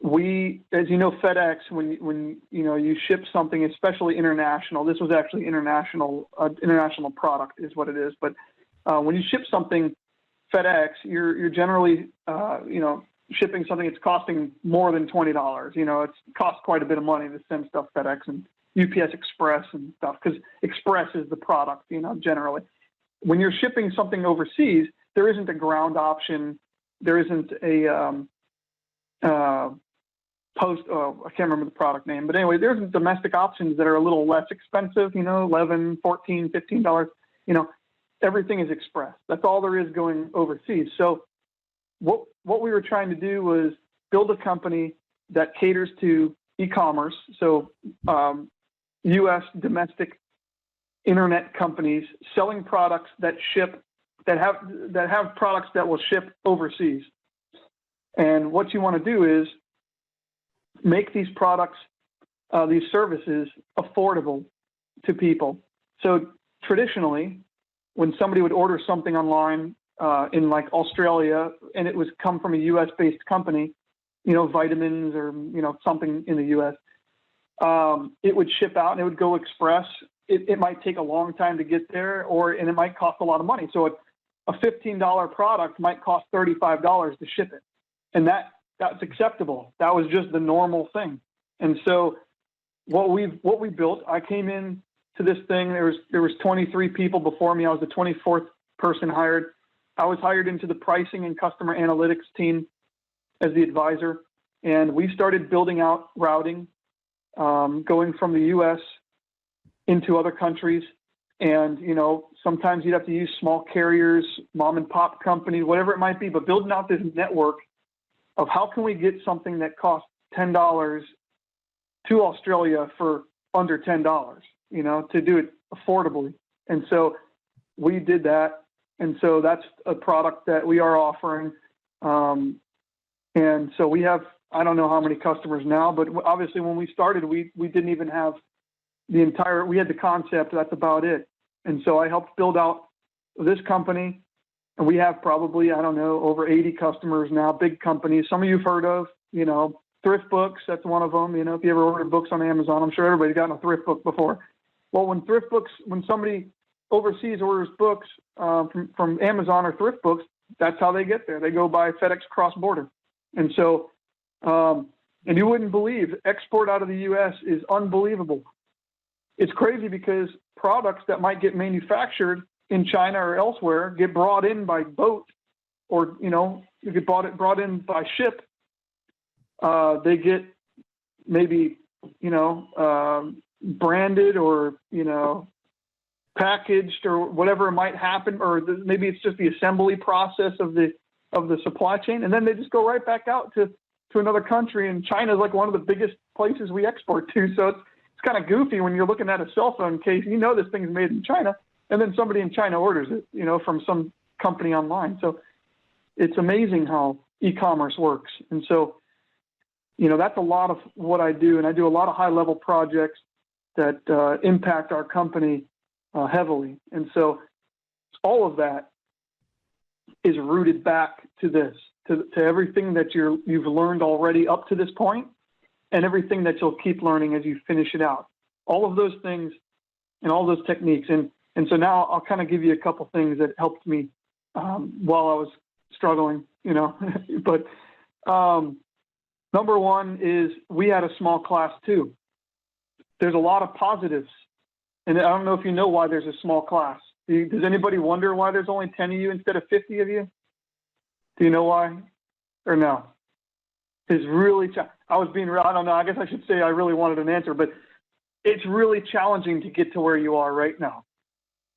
we, as you know, FedEx, when you ship something, especially international, this was actually international product is what it is. But when you ship something FedEx, you're generally shipping something that's costing more than $20. It's cost quite a bit of money to send stuff FedEx and UPS Express and stuff, because Express is the product, generally. When you're shipping something overseas, there isn't a ground option. There isn't a I can't remember the product name, but anyway, there's domestic options that are a little less expensive, $11, $14, $15, everything is Express. That's all there is going overseas. So what we were trying to do was build a company that caters to e-commerce. So U.S. domestic internet companies selling products that have products that will ship overseas. And what you want to do is make these products, these services affordable to people. So traditionally, when somebody would order something online in like Australia, and it was come from a U.S. based company, vitamins or, something in the U.S., it would ship out and it would go express. It might take a long time to get there, and it might cost a lot of money. So a $15 product might cost $35 to ship it. And that's acceptable. That was just the normal thing. And so what we built, I came in to this thing. There was 23 people before me. I was the 24th person hired. I was hired into the pricing and customer analytics team as the advisor. And we started building out routing, going from the U.S. into other countries. And, sometimes you'd have to use small carriers, mom and pop companies, whatever it might be, but building out this network of how can we get something that costs $10 to Australia for under $10, to do it affordably. And so we did that. And so that's a product that we are offering. And so we have, I don't know how many customers now, but obviously when we started, we didn't even have we had the concept, that's about it. And so I helped build out this company, and we have probably, I don't know, over 80 customers now, big companies. Some of you've heard of, Thrift Books, that's one of them. If you ever ordered books on Amazon, I'm sure everybody's gotten a thrift book before. Well, when somebody overseas orders books from Amazon or Thrift Books, that's how they get there. They go by FedEx cross-border. And so, and you wouldn't believe, export out of the U.S. is unbelievable. It's crazy because products that might get manufactured in China or elsewhere get brought in by boat, or, you get brought in by ship. They get maybe, branded or, packaged or whatever might happen, or maybe it's just the assembly process of the supply chain. And then they just go right back out to another country. And China is like one of the biggest places we export to. So it's kind of goofy when you're looking at a cell phone case, this thing's made in China, and then somebody in China orders it, from some company online. So it's amazing how e-commerce works. And so, that's a lot of what I do. And I do a lot of high level projects that impact our company heavily. And so all of that is rooted back to this, to everything that you've learned already up to this point, and everything that you'll keep learning as you finish it out. All of those things and all those techniques. And so now I'll kind of give you a couple things that helped me while I was struggling, but number one is we had a small class too. There's a lot of positives. And I don't know if you know why there's a small class. Does anybody wonder why there's only 10 of you instead of 50 of you? Do you know why? Or no? It's really, I don't know, I guess I should say I really wanted an answer, but it's really challenging to get to where you are right now.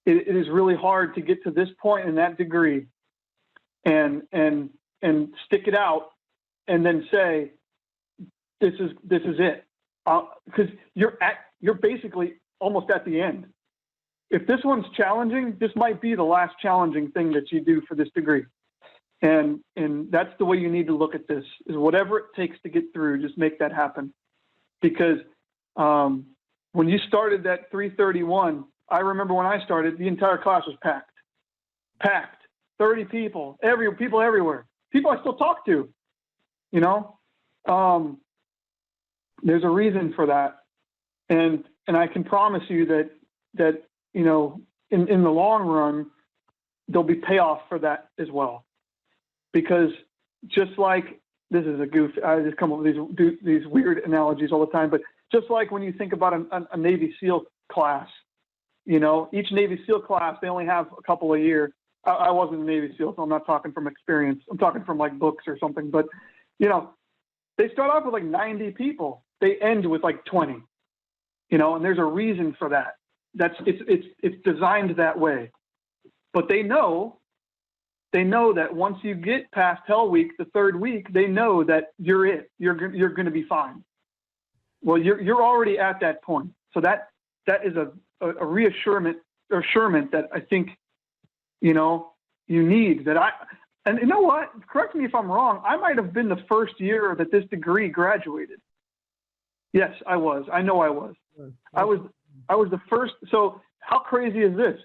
It is really hard to get to this point in that degree and stick it out and then say, this is it. Because you're basically almost at the end. If this one's challenging, this might be the last challenging thing that you do for this degree. And that's the way you need to look at this, is whatever it takes to get through, just make that happen. Because when you started that 331, I remember when I started, the entire class was packed, 30 people, people everywhere, people I still talk to, there's a reason for that. And I can promise you that in the long run, there'll be payoff for that as well. Because just like, this is a goof, I just come up with these weird analogies all the time, but just like when you think about a Navy SEAL class, each Navy SEAL class, they only have a couple a year. I wasn't a Navy SEAL, so I'm not talking from experience. I'm talking from like books or something, but they start off with like 90 people. They end with like 20, and there's a reason for that. It's designed that way, but they know that once you get past Hell Week, the third week, they know that you're it. You're going to be fine. Well, you're already at that point. So that is a reassurance that I think, you need. And you know what? Correct me if I'm wrong. I might have been the first year that this degree graduated. Yes, I was. I know I was. I was the first. So how crazy is this?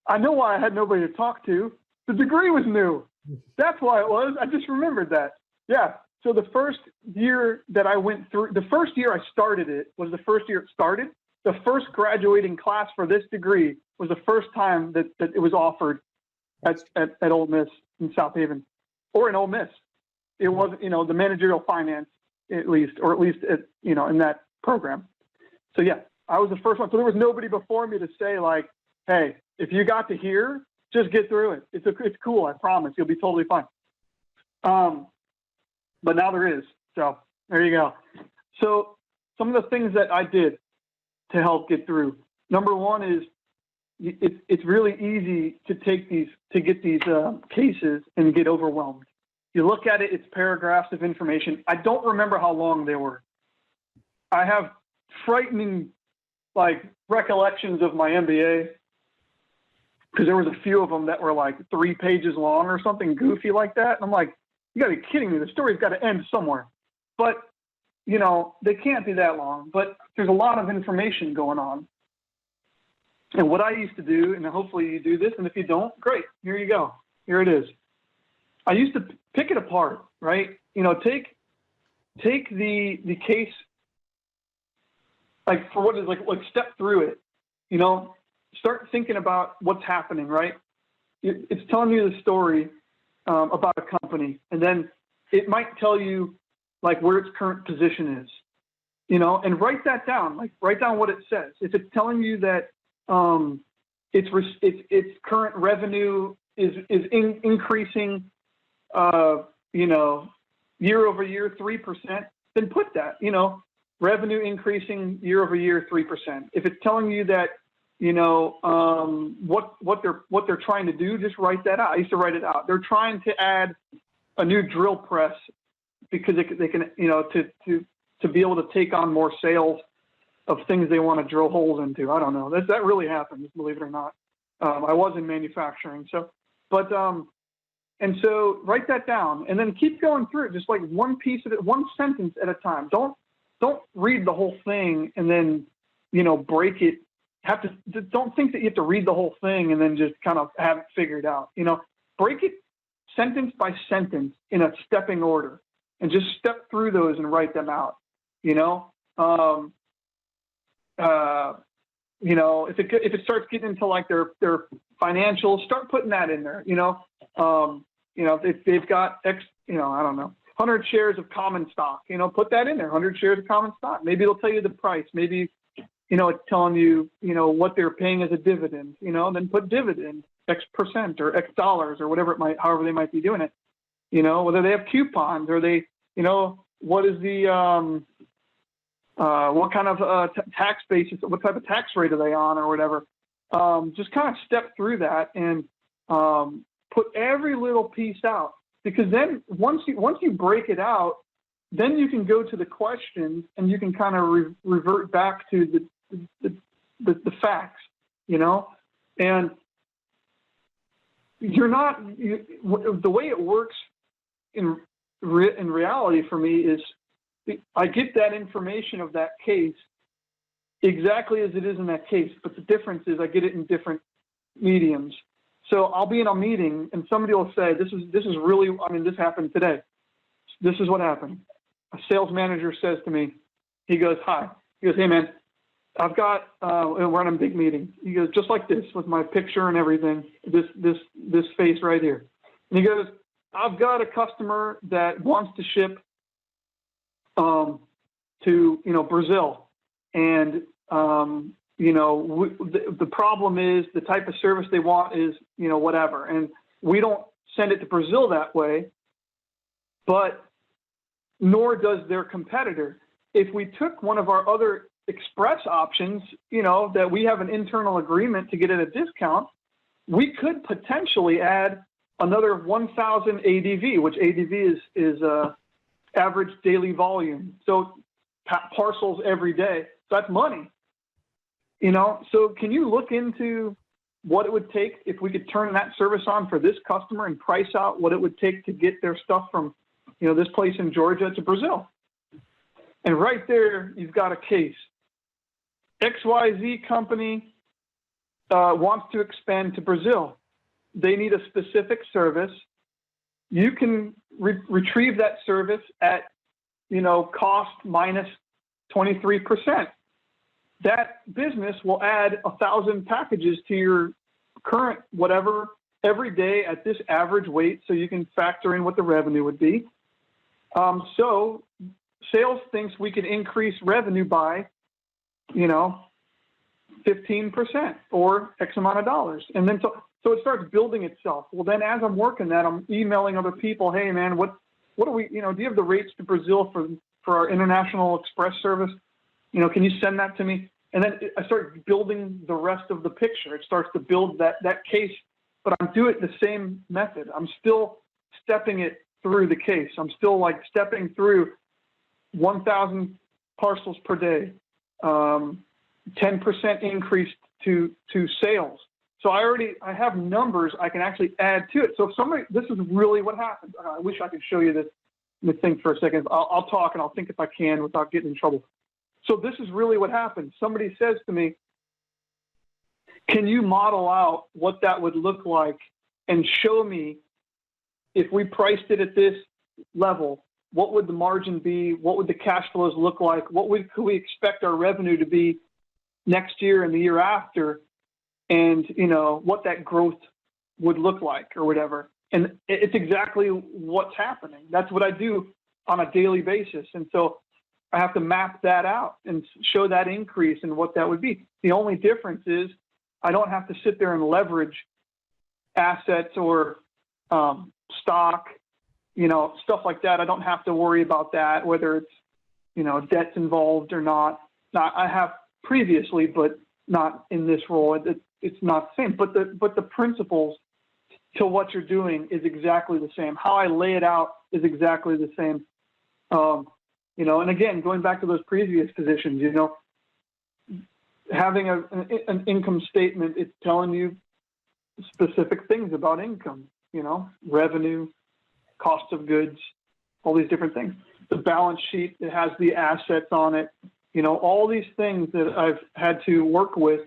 I know why I had nobody to talk to. The degree was new. That's why it was. I just remembered that. Yeah. So the first year that I went through, the first year I started it was the first year it started. The first graduating class for this degree was the first time that it was offered at Ole Miss in South Haven, or in Ole Miss. It wasn't, the managerial finance at least, or at least in that program. So yeah, I was the first one. So there was nobody before me to say like, hey, if you got to here, just get through it. It's cool. I promise you'll be totally fine. But now there is. So there you go. So some of the things that I did to help get through. Number one is it's really easy to get these cases and get overwhelmed. You look at it, it's paragraphs of information. I don't remember how long they were. I have frightening recollections of my MBA, because there was a few of them that were like 3 pages long or something goofy like that. And I'm like, you gotta be kidding me. The story's got to end somewhere. But, they can't be that long. But there's a lot of information going on. And what I used to do, and hopefully you do this, and if you don't, great, here you go. Here it is. I used to pick it apart, right? You know, take the case, like for what is like step through it, you know, start thinking about what's happening, right? It's telling you the story about a company, and then it might tell you like where its current position is, you know, and write that down, like write down what it says. If it's telling you that its current revenue is increasing, you know, year over year 3%, then put that, you know, revenue increasing year over year 3%. If it's telling you that, you know, what they're trying to do, just write that out. I used to write it out. They're trying to add a new drill press because they can, you know, to be able to take on more sales of things they want to drill holes into. I don't know. That really happens, believe it or not. I was in manufacturing, so, but and so write that down and then keep going through it, just like one piece of it, one sentence at a time. Don't read the whole thing and then, you know, break it. Don't think that you have to read the whole thing and then just kind of have it figured out. You know, break it sentence by sentence in a stepping order and just step through those and write them out. You know, you know, if it starts getting into like their financials, start putting that in there. You know, if they've got X, you know, I don't know, 100 shares of common stock, you know, put that in there, 100 shares of common stock. Maybe it'll tell you the price. Maybe, you know, it's telling you, you know, what they're paying as a dividend, you know, then put dividend, X% or X dollars or whatever it might, however they might be doing it, you know, whether they have coupons or they, you know, what is the, what kind of tax basis, what type of tax rate are they on or whatever. Just kind of step through that and put every little piece out, because then once you break it out, then you can go to the questions and you can kind of revert back to the facts, you know, and the way it works in reality for me is I get that information of that case exactly as it is in that case, but the difference is I get it in different mediums. So I'll be in a meeting and somebody will say, this is really, I mean, this happened today. This is what happened. A sales manager says to me, he goes, hi. He goes, hey man, I've got, we're in a big meeting. He goes, just like this with my picture and everything, this face right here. And he goes, I've got a customer that wants to ship to, you know, Brazil. And, you know, the problem is the type of service they want is, you know, whatever. And we don't send it to Brazil that way, but nor does their competitor. If we took one of our other express options, you know, that we have an internal agreement to get at a discount, we could potentially add another 1,000 ADV, which ADV is average daily volume. So parcels every day. So that's money, you know? So can you look into what it would take if we could turn that service on for this customer and price out what it would take to get their stuff from, you know, this place in Georgia to Brazil? And right there, you've got a case. XYZ company wants to expand to Brazil. They need a specific service. You can retrieve that service at, you know, cost minus 23%. That business will add 1,000 packages to your current whatever every day at this average weight, so you can factor in what the revenue would be. So sales thinks we can increase revenue by, you know, 15% or X amount of dollars. And then so it starts building itself. Well, then as I'm working that, I'm emailing other people, hey man, what do we, you know, do you have the rates to Brazil for our international express service? You know, can you send that to me? And then I start building the rest of the picture. It starts to build that case, but I'm doing it the same method. I'm still stepping it through the case. I'm still like stepping through 1,000 parcels per day, 10% increase to sales. So I have numbers I can actually add to it. So if somebody, this is really what happens. I wish I could show you this. Let me think for a second. I'll talk and I'll think if I can without getting in trouble. So this is really what happens. Somebody says to me, can you model out what that would look like and show me if we priced it at this level, what would the margin be? What would the cash flows look like? Could we expect our revenue to be next year and the year after? And, you know, what that growth would look like or whatever. And it's exactly what's happening. That's what I do on a daily basis. And so I have to map that out and show that increase and what that would be. The only difference is I don't have to sit there and leverage assets or stock, you know, stuff like that. I don't have to worry about that, whether it's, you know, debt's involved or not. I have previously, but not in this role. It's not the same, but the principles to what you're doing is exactly the same. How I lay it out is exactly the same. You know, and again, going back to those previous positions, you know, having an income statement, it's telling you specific things about income, you know, revenue, cost of goods, all these different things. The balance sheet, it has the assets on it. You know, all these things that I've had to work with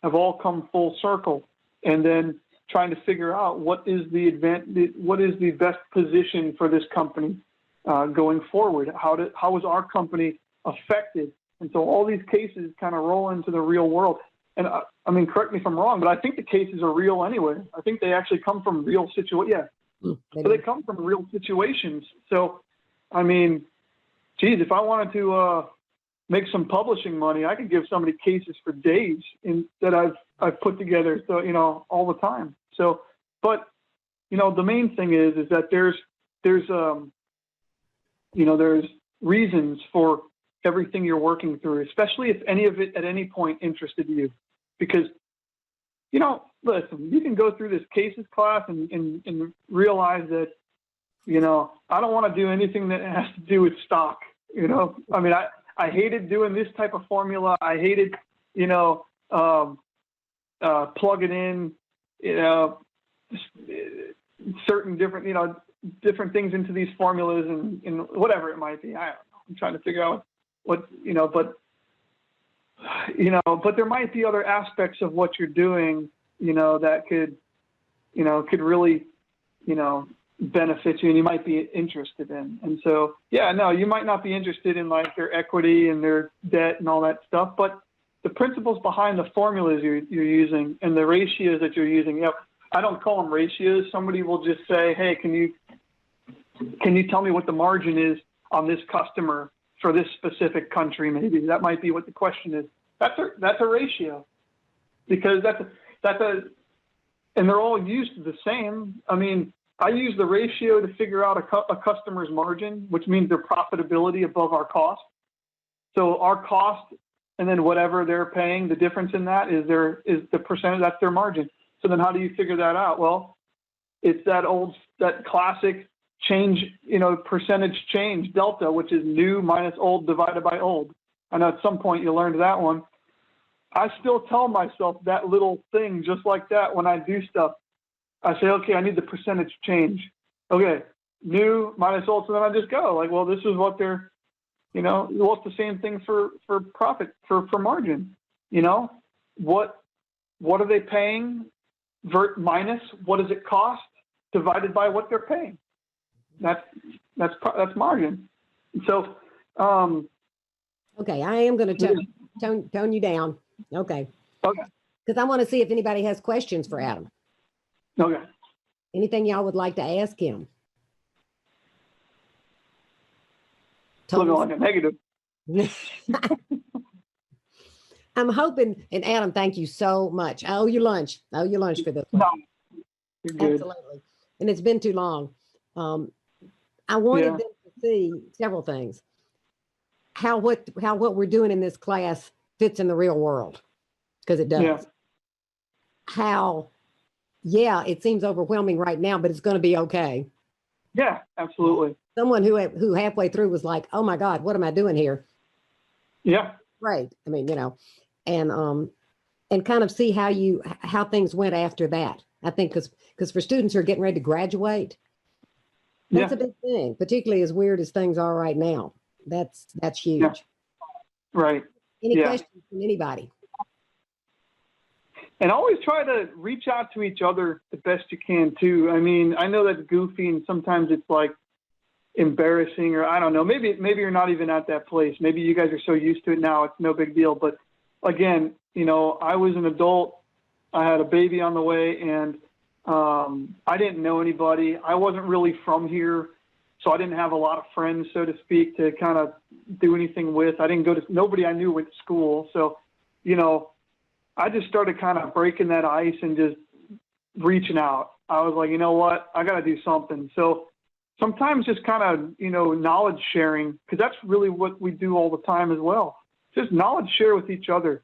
have all come full circle. And then trying to figure out what is the best position for this company going forward. How was our company affected? And so all these cases kind of roll into the real world. And I mean, correct me if I'm wrong, but I think the cases are real anyway. I think they actually come from real situations. Yeah. So they come from real situations. So, I mean, geez, if I wanted to make some publishing money, I could give somebody cases for days that I've put together. So, you know, all the time. So, but, you know, the main thing is that there's you know, there's reasons for everything you're working through, especially if any of it at any point interested you, because, you know, listen, you can go through this cases class and realize that, you know, I don't want to do anything that has to do with stock. You know, I mean, I hated doing this type of formula. I hated, you know, plugging in, you know, certain different, you know, different things into these formulas and whatever it might be. I don't know. I'm trying to figure out what, you know, but there might be other aspects of what you're doing, you know, that could really, you know, benefit you and you might be interested in. And so, yeah, no, you might not be interested in like their equity and their debt and all that stuff, but the principles behind the formulas you're using and the ratios that you're using, you know, I don't call them ratios. Somebody will just say, hey, can you tell me what the margin is on this customer for this specific country? Maybe that might be what the question is. That's a ratio, because and they're all used the same. I mean, I use the ratio to figure out a customer's margin, which means their profitability above our cost. So our cost and then whatever they're paying, the difference in that is the percentage, that's their margin. So then how do you figure that out? Well, it's that classic change, you know, percentage change delta, which is new minus old divided by old. I know at some point you learned that one. I still tell myself that little thing just like that when I do stuff. I say, okay, I need the percentage change. Okay, new minus old. So then I just go like, well, this is what they're, you know, well, it's the same thing for profit, for margin. You know, what are they paying minus what does it cost divided by what they're paying? That's margin. So, okay, I am going to tone you down. Okay. Okay. Because I want to see if anybody has questions for Adam. Okay. Anything y'all would like to ask him? Looking like a negative. I'm hoping, and Adam, thank you so much. I owe you lunch. I owe you lunch for this one. No, you're good. Absolutely. And it's been too long. I wanted them to see several things. How what we're doing in this class fits in the real world, because it does. Yeah. How, it seems overwhelming right now, but it's going to be okay. Yeah, absolutely. Someone who halfway through was like, "Oh my God, what am I doing here?" Yeah. Right. I mean, you know, and kind of see how things went after that. I think because for students who are getting ready to graduate, that's a big thing, particularly as weird as things are right now. That's huge. Yeah. Right. Any questions from anybody? And always try to reach out to each other the best you can too. I mean, I know that's goofy and sometimes it's like embarrassing, or I don't know, maybe you're not even at that place. Maybe you guys are so used to it now, it's no big deal. But again, you know, I was an adult, I had a baby on the way, and I didn't know anybody. I wasn't really from here, so I didn't have a lot of friends, so to speak, to kind of do anything with. I didn't go to, nobody I knew went to school. So, you know, I just started kind of breaking that ice and just reaching out. I was like, you know what, I got to do something. So sometimes just kind of, you know, knowledge sharing, because that's really what we do all the time as well. Just knowledge share with each other.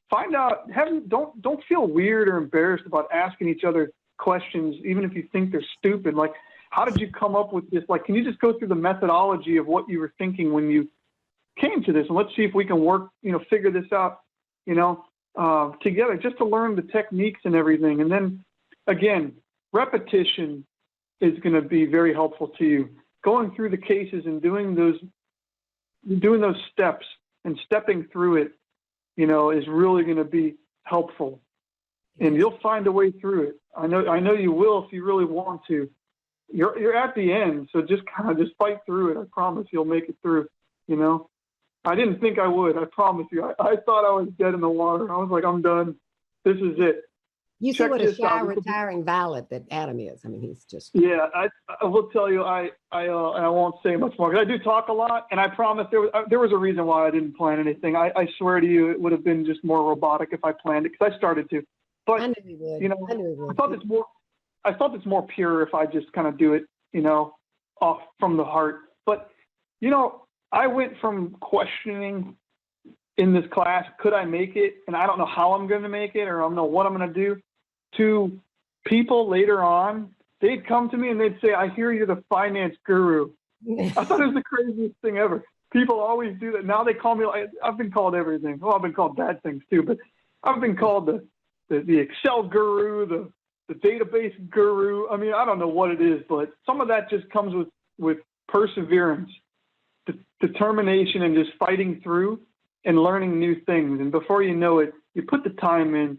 Find out, don't feel weird or embarrassed about asking each other questions, even if you think they're stupid. Like, how did you come up with this? Like, can you just go through the methodology of what you were thinking when you came to this? And let's see if we can work, you know, figure this out, you know, together, just to learn the techniques and everything. And then again, repetition is going to be very helpful to you. Going through the cases and doing those steps and stepping through it, you know, is really going to be helpful. And you'll find a way through it. I know you will if you really want to. You're at the end, so just fight through it. I promise you'll make it through, you know. I didn't think I would. I promise you. I thought I was dead in the water. I was like, I'm done. This is it. You see what a shy, retiring valet that Adam is. I mean, he's just. Yeah, I will tell you. I won't say much more because I do talk a lot, and I promise there was a reason why I didn't plan anything. I swear to you, it would have been just more robotic if I planned it, because I started to. But I knew you would. You know, I knew you would. I thought it's more pure if I just kind of do it, you know, off from the heart. But you know, I went from questioning in this class, could I make it? And I don't know how I'm going to make it, or I don't know what I'm going to do, to people later on. They'd come to me and they'd say, I hear you're the finance guru. I thought it was the craziest thing ever. People always do that. Now they call me, I've been called everything. Well, I've been called bad things too, but I've been called the Excel guru, the database guru. I mean, I don't know what it is, but some of that just comes with perseverance, determination, and just fighting through and learning new things. And before you know it, you put the time in,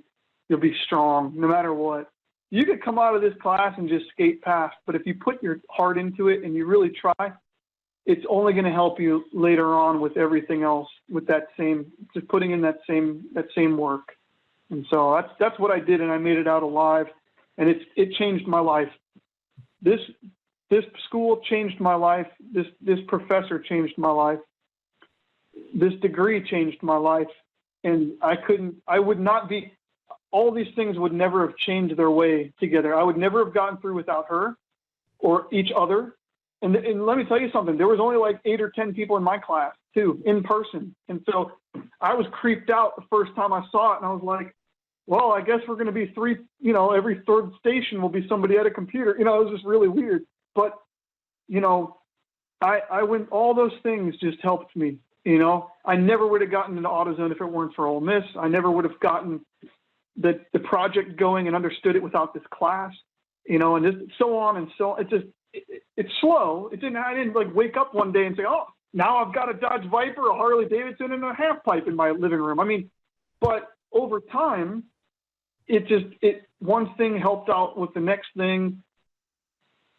you'll be strong no matter what. You could come out of this class and just skate past, but if you put your heart into it and you really try, it's only going to help you later on with everything else, with that same, just putting in that same work. And so that's what I did, and I made it out alive, and it changed my life. This school changed my life. This professor changed my life. This degree changed my life, and all these things would never have changed their way together. I would never have gotten through without her or each other. And let me tell you something, there was only like 8 or 10 people in my class too, in person. And so I was creeped out the first time I saw it, and I was like, well, I guess we're going to be 3, you know, every third station will be somebody at a computer. You know, it was just really weird. But, you know, I went, all those things just helped me. You know, I never would have gotten into AutoZone if it weren't for Ole Miss. I never would have gotten the project going and understood it without this class, you know, and just so on and so on. It's slow. I didn't like wake up one day and say, oh, now I've got a Dodge Viper, a Harley Davidson, and a half pipe in my living room. I mean, but over time, one thing helped out with the next thing,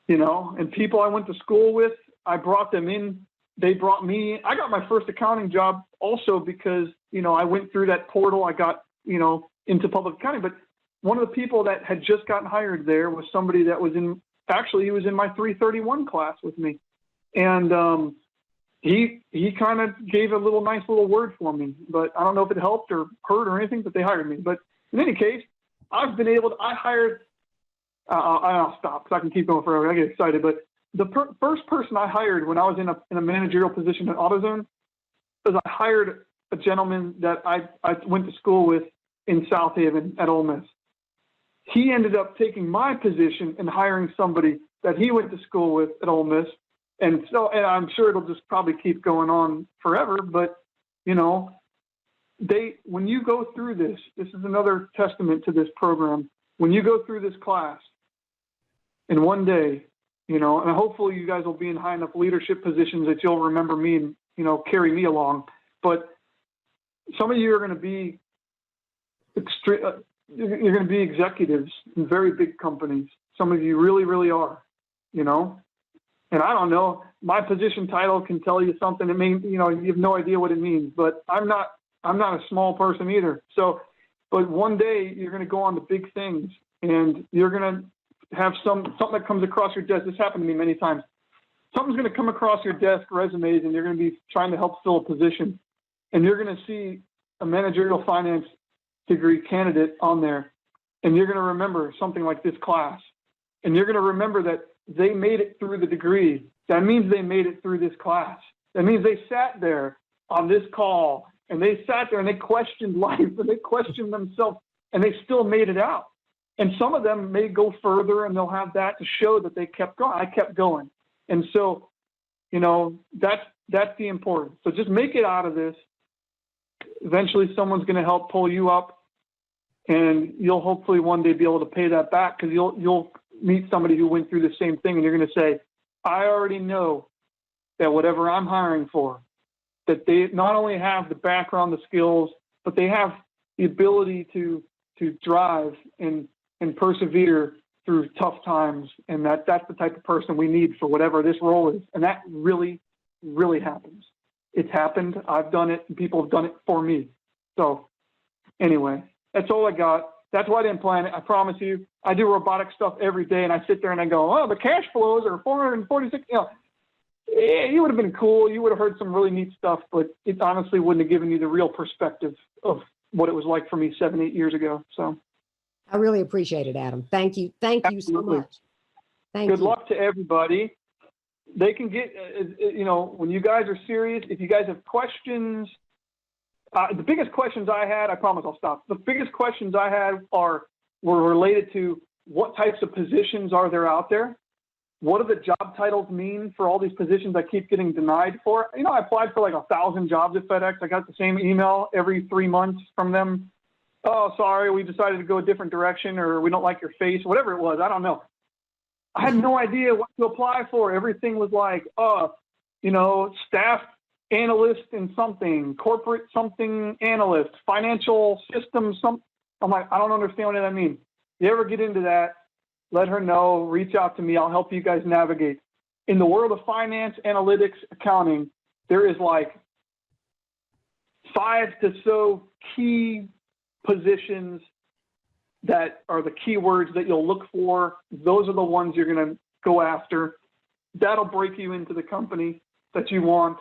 you know, and people I went to school with, I brought them in. They brought me. I got my first accounting job also because, you know, I went through that portal. I got, you know, into public accounting. But one of the people that had just gotten hired there was somebody that was he was in my 331 class with me. And he kind of gave a nice little word for me. But I don't know if it helped or hurt or anything, but they hired me. But in any case, I'll stop because I can keep going forever. I get excited. But the first person I hired when I was in a managerial position at AutoZone was I hired a gentleman that I went to school with in South Haven at Ole Miss. He ended up taking my position and hiring somebody that he went to school with at Ole Miss. And I'm sure it'll just probably keep going on forever. But, you know, when you go through this is another testament to this program. When you go through this class, and one day, you know, and hopefully you guys will be in high enough leadership positions that you'll remember me and, you know, carry me along. But some of you are going to be you're going to be executives in very big companies. Some of you really, really are, you know, and I don't know, my position title can tell you something. It means, you know, you have no idea what it means, but I'm not a small person either. So, but one day you're going to go on to big things, and you're going to have something that comes across your desk. This happened to me many times. Something's going to come across your desk, resumes, and you're going to be trying to help fill a position, and you're going to see a managerial finance degree candidate on there, and you're going to remember something like this class, and you're going to remember that they made it through the degree. That means they made it through this class. That means they sat there on this call, and they sat there and they questioned life, and they questioned themselves, and they still made it out. And some of them may go further, and they'll have that to show that they kept going. I kept going. And so, you know, that's the importance. So just make it out of this. Eventually someone's going to help pull you up, and you'll hopefully one day be able to pay that back, because you'll meet somebody who went through the same thing, and you're going to say, I already know that whatever I'm hiring for, that they not only have the background, the skills, but they have the ability to drive and persevere through tough times. And that's the type of person we need for whatever this role is. And that really, really happens. It's happened. I've done it, and people have done it for me. So anyway, that's all I got. That's why I didn't plan it. I promise you. I do robotic stuff every day, and I sit there and I go, oh, the cash flows are 446. You know, it would have been cool. You would have heard some really neat stuff, but it honestly wouldn't have given you the real perspective of what it was like for me 7-8 years ago. So I really appreciate it, Adam. Thank you. Thank you so Absolutely. much. Thank you. Good luck to everybody. They can get, you know, when you guys are serious, if you guys have questions, the biggest questions I had, I promise I'll stop. The biggest questions I had were related to what types of positions are there out there? What do the job titles mean for all these positions I keep getting denied for? You know, I applied for like 1,000 jobs at FedEx. I got the same email every 3 months from them. Oh, sorry, we decided to go a different direction, or we don't like your face, whatever it was. I don't know. I had no idea what to apply for. Everything was like, you know, staff analyst in something, corporate something analyst, financial systems, I'm like, I don't understand what that means. You ever get into that, let her know, reach out to me. I'll help you guys navigate. In the world of finance, analytics, accounting, there is like 5 to so key positions that are the keywords that you'll look for. Those are the ones you're going to go after. That'll break you into the company that you want,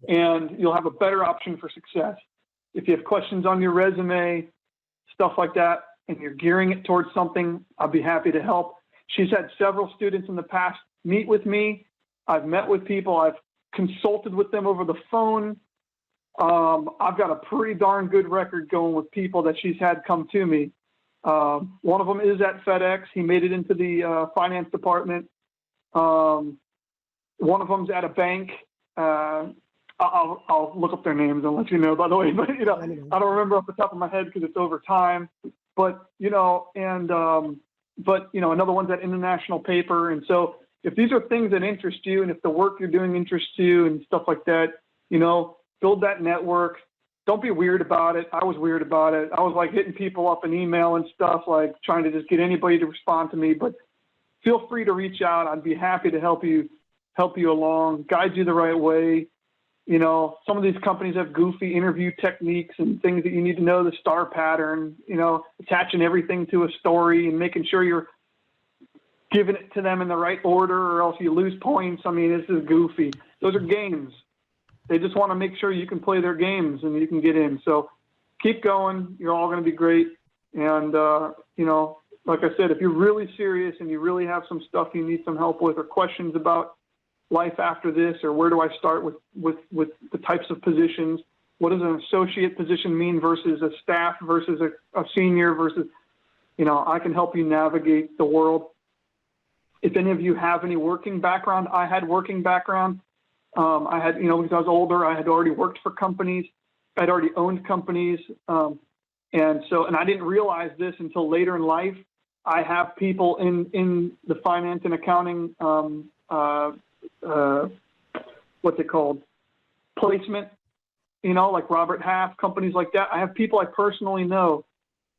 and you'll have a better option for success. If you have questions on your resume, stuff like that, and you're gearing it towards something, I'll be happy to help. She's had several students in the past meet with me. I've met with people. I've consulted with them over the phone. I've got a pretty darn good record going with people that she's had come to me. One of them is at FedEx. He made it into the finance department. One of them's at a bank. I'll look up their names and let you know, by the way, but you know, I don't remember off the top of my head because it's over time, but you know, and, but you know, another one's at international paper. And so if these are things that interest you, and if the work you're doing interests you and stuff like that, you know, build that network. Don't be weird about it. I was weird about it. I was like hitting people up in email and stuff, like trying to just get anybody to respond to me, but feel free to reach out. I'd be happy to help you along, guide you the right way. You know, some of these companies have goofy interview techniques and things that you need to know, the star pattern, you know, attaching everything to a story and making sure you're giving it to them in the right order, or else you lose points. I mean, this is goofy. Those are games. They just want to make sure you can play their games and you can get in. So keep going. You're all going to be great. And, you know, like I said, if you're really serious and you really have some stuff you need some help with, or questions about life after this, or where do I start with the types of positions? What does an associate position mean versus a staff versus a senior versus, you know, I can help you navigate the world. If any of you have any working background, I had working background. I had, you know, because I was older, I had already worked for companies. I'd already owned companies. And I didn't realize this until later in life. I have people in the finance and accounting, what's it called? Placement, you know, like Robert Half, companies like that. I have people I personally know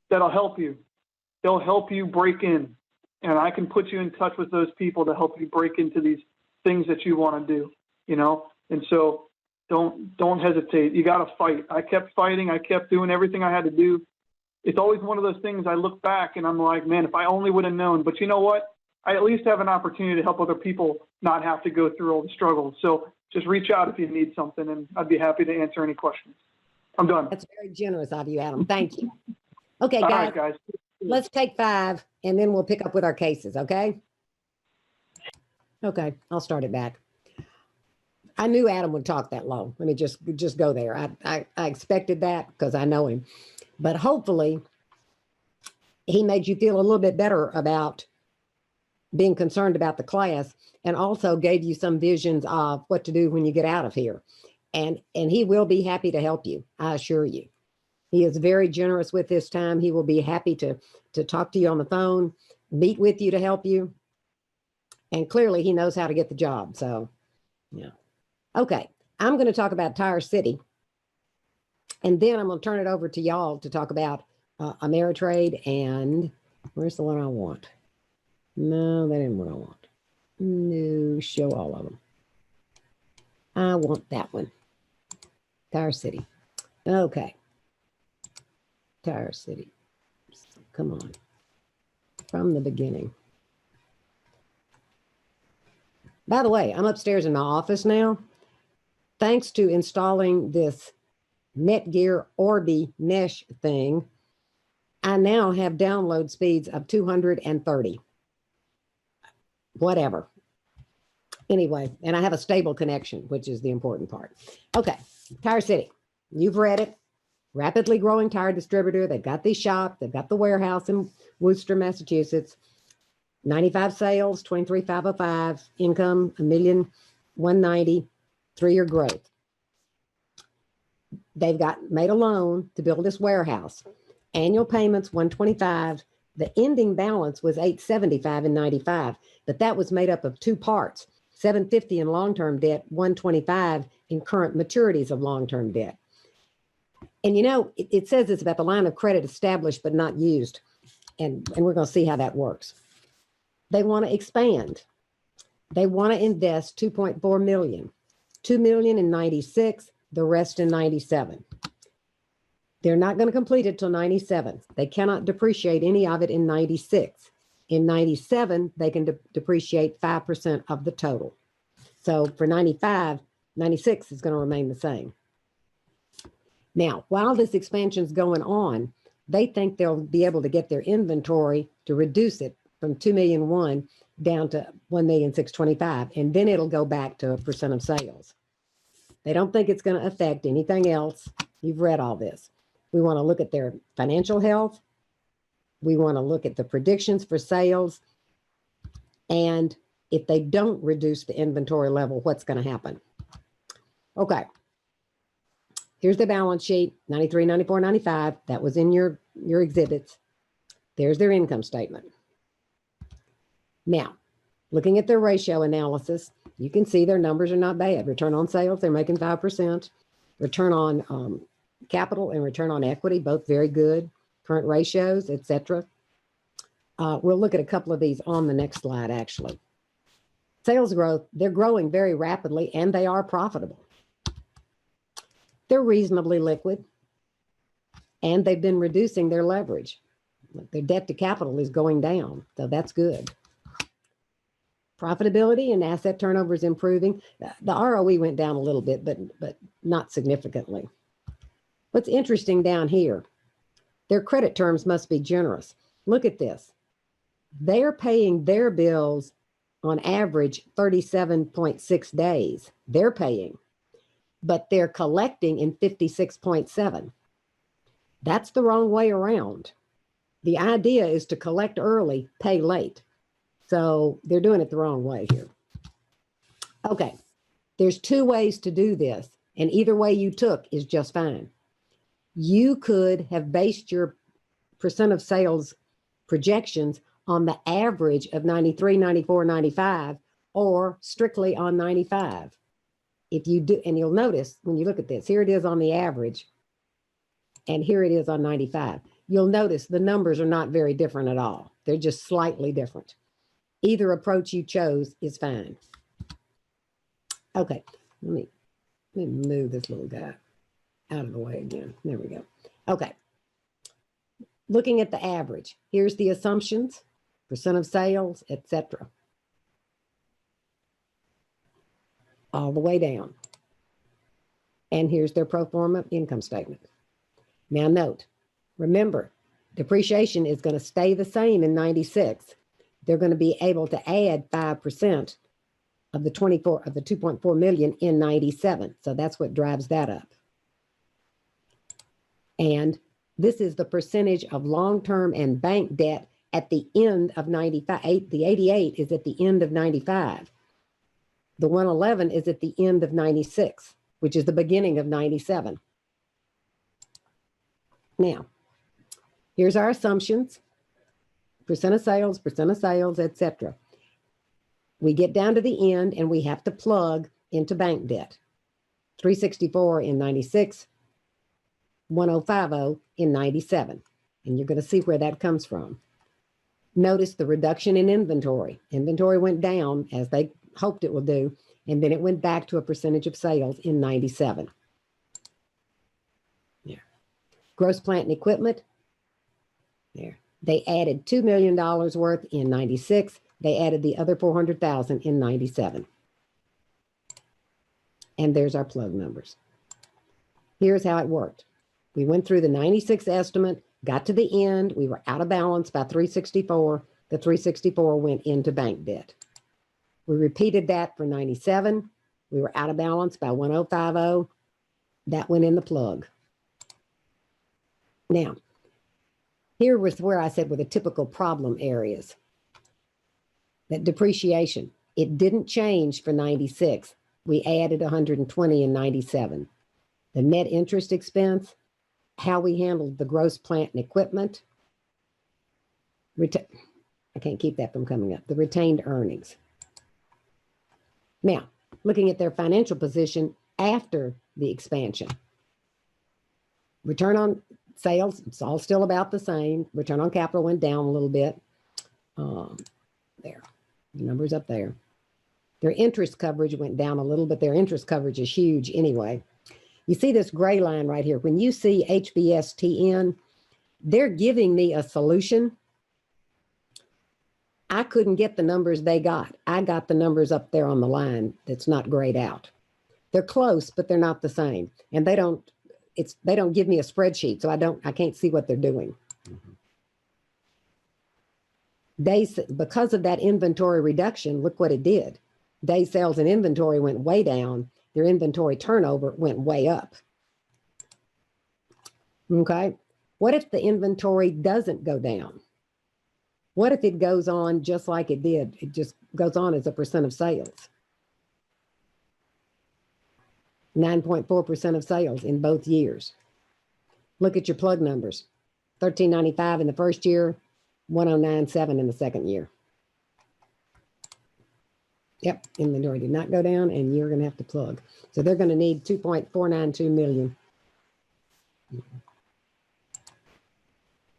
that'll help you. they'll help you break in. And I can put you in touch with those people to help you break into these things that you want to do, you know? And so don't hesitate. You got to fight. I kept fighting. I kept doing everything I had to do. It's always one of those things I look back and I'm like, man, if I only would have known. But you know what? I at least have an opportunity to help other people not have to go through all the struggles. So just reach out if you need something, and I'd be happy to answer any questions. I'm done. That's very generous of you, Adam. Thank you. Okay, All guys, right, guys. let's take 5 and then we'll pick up with our cases, okay? Okay, I'll start it back. I knew Adam would talk that long. Let me just go there. I expected that because I know him. But hopefully he made you feel a little bit better about being concerned about the class, and also gave you some visions of what to do when you get out of here. And he will be happy to help you, I assure you. He is very generous with his time. He will be happy to talk to you on the phone, meet with you to help you. And clearly he knows how to get the job. So, yeah. Okay, I'm going to talk about Tire City. And then I'm going to turn it over to y'all to talk about Ameritrade and where's the one I want? No, that isn't what I want. No, show all of them. I want that one. Tire City. Okay. Tire City. Come on. From the beginning. By the way, I'm upstairs in my office now. Thanks to installing this Netgear Orbi mesh thing, I now have download speeds of 230. Whatever. Anyway, and I have a stable connection, which is the important part. Okay, Tire City. You've read it. Rapidly growing tire distributor. They've got the shop. They've got the warehouse in Worcester, Massachusetts. 95 sales, 23,505. Income, $1,190,000. 3-year growth. They've made a loan to build this warehouse. Annual payments, $125. The ending balance was $875 in 95, but that was made up of 2 parts, $750 in long-term debt, $125 in current maturities of long-term debt. And you know, it says it's about the line of credit established but not used. And we're going to see how that works. They want to expand. They want to invest $2.4 million, $2 million in 96, the rest in 97. They're not going to complete it till 97. They cannot depreciate any of it in 96. In 97, they can depreciate 5% of the total. So for 95, 96 is going to remain the same. Now, while this expansion is going on, they think they'll be able to get their inventory to reduce it from 2,000,001 down to 1,625,000, and then it'll go back to a percent of sales. They don't think it's going to affect anything else. You've read all this. We want to look at their financial health. We want to look at the predictions for sales. And if they don't reduce the inventory level, what's going to happen? Okay. Here's the balance sheet, 93, 94, 95. That was in your exhibits. There's their income statement. Now, looking at their ratio analysis, you can see their numbers are not bad. Return on sales, they're making 5%. Return on capital and return on equity, both very good. Current ratios, etc. We'll look at a couple of these on the next slide, actually. Sales growth, they're growing very rapidly and they are profitable. They're reasonably liquid and they've been reducing their leverage. Their debt to capital is going down, so that's good. Profitability and asset turnover is improving. The ROE went down a little bit, but not significantly. What's interesting down here, their credit terms must be generous. Look at this. They're paying their bills on average 37.6 days. They're paying, but they're collecting in 56.7. That's the wrong way around. The idea is to collect early, pay late. So they're doing it the wrong way here. Okay, there's 2 ways to do this, and either way you took is just fine. You could have based your percent of sales projections on the average of 93, 94, 95, or strictly on 95. If you do, and you'll notice when you look at this, here it is on the average, and here it is on 95. you'll notice the numbers are not very different at all. They're just slightly different. Either approach you chose is fine. Okay, let me move this little guy out of the way again. There we go. Okay. Looking at the average, here's the assumptions, percent of sales, etc. All the way down. And here's their pro forma income statement. Now note, remember, depreciation is going to stay the same in 96. They're going to be able to add 5% of the 2.4 million in 97. So that's what drives that up. And this is the percentage of long-term and bank debt at the end of 95. The 88 is at the end of 95. The 111 is at the end of 96, which is the beginning of 97. Now, here's our assumptions. Percent of sales, etc. We get down to the end and we have to plug into bank debt. 364 in 96, 1050 in 97. And you're going to see where that comes from. Notice the reduction in inventory. Inventory went down as they hoped it would do, and then it went back to a percentage of sales in 97. Yeah. Gross plant and equipment. There. They added $2 million worth in 96. They added the other 400,000 in 97. And there's our plug numbers. Here's how it worked. We went through the 96 estimate, got to the end. We were out of balance by 364. The 364 went into bank debt. We repeated that for 97. We were out of balance by 1050. That went in the plug. Now, here was where I said were the typical problem areas. That depreciation, it didn't change for 96. We added 120 in 97. The net interest expense, how we handled the gross plant and equipment. I can't keep that from coming up. The retained earnings. Now, looking at their financial position after the expansion. Return on sales, it's all still about the same. Return on capital went down a little bit. There, the numbers up there. Their interest coverage went down a little, but their interest coverage is huge anyway. You see this gray line right here. When you see HBSTN, they're giving me a solution. I couldn't get the numbers they got. I got the numbers up there on the line that's not grayed out. They're close, but they're not the same. And they don't give me a spreadsheet, so I can't see what they're doing. Because of that inventory reduction, look what it did. Day sales and inventory went way down. Their inventory turnover went way up. Okay. What if the inventory doesn't go down? What if it goes on just like it did? It just goes on as a percent of sales. 9.4% of sales in both years. Look at your plug numbers. 1395 in the first year, 1097 in the second year. Yep, inventory did not go down, and you're going to have to plug. So they're going to need 2.492 million.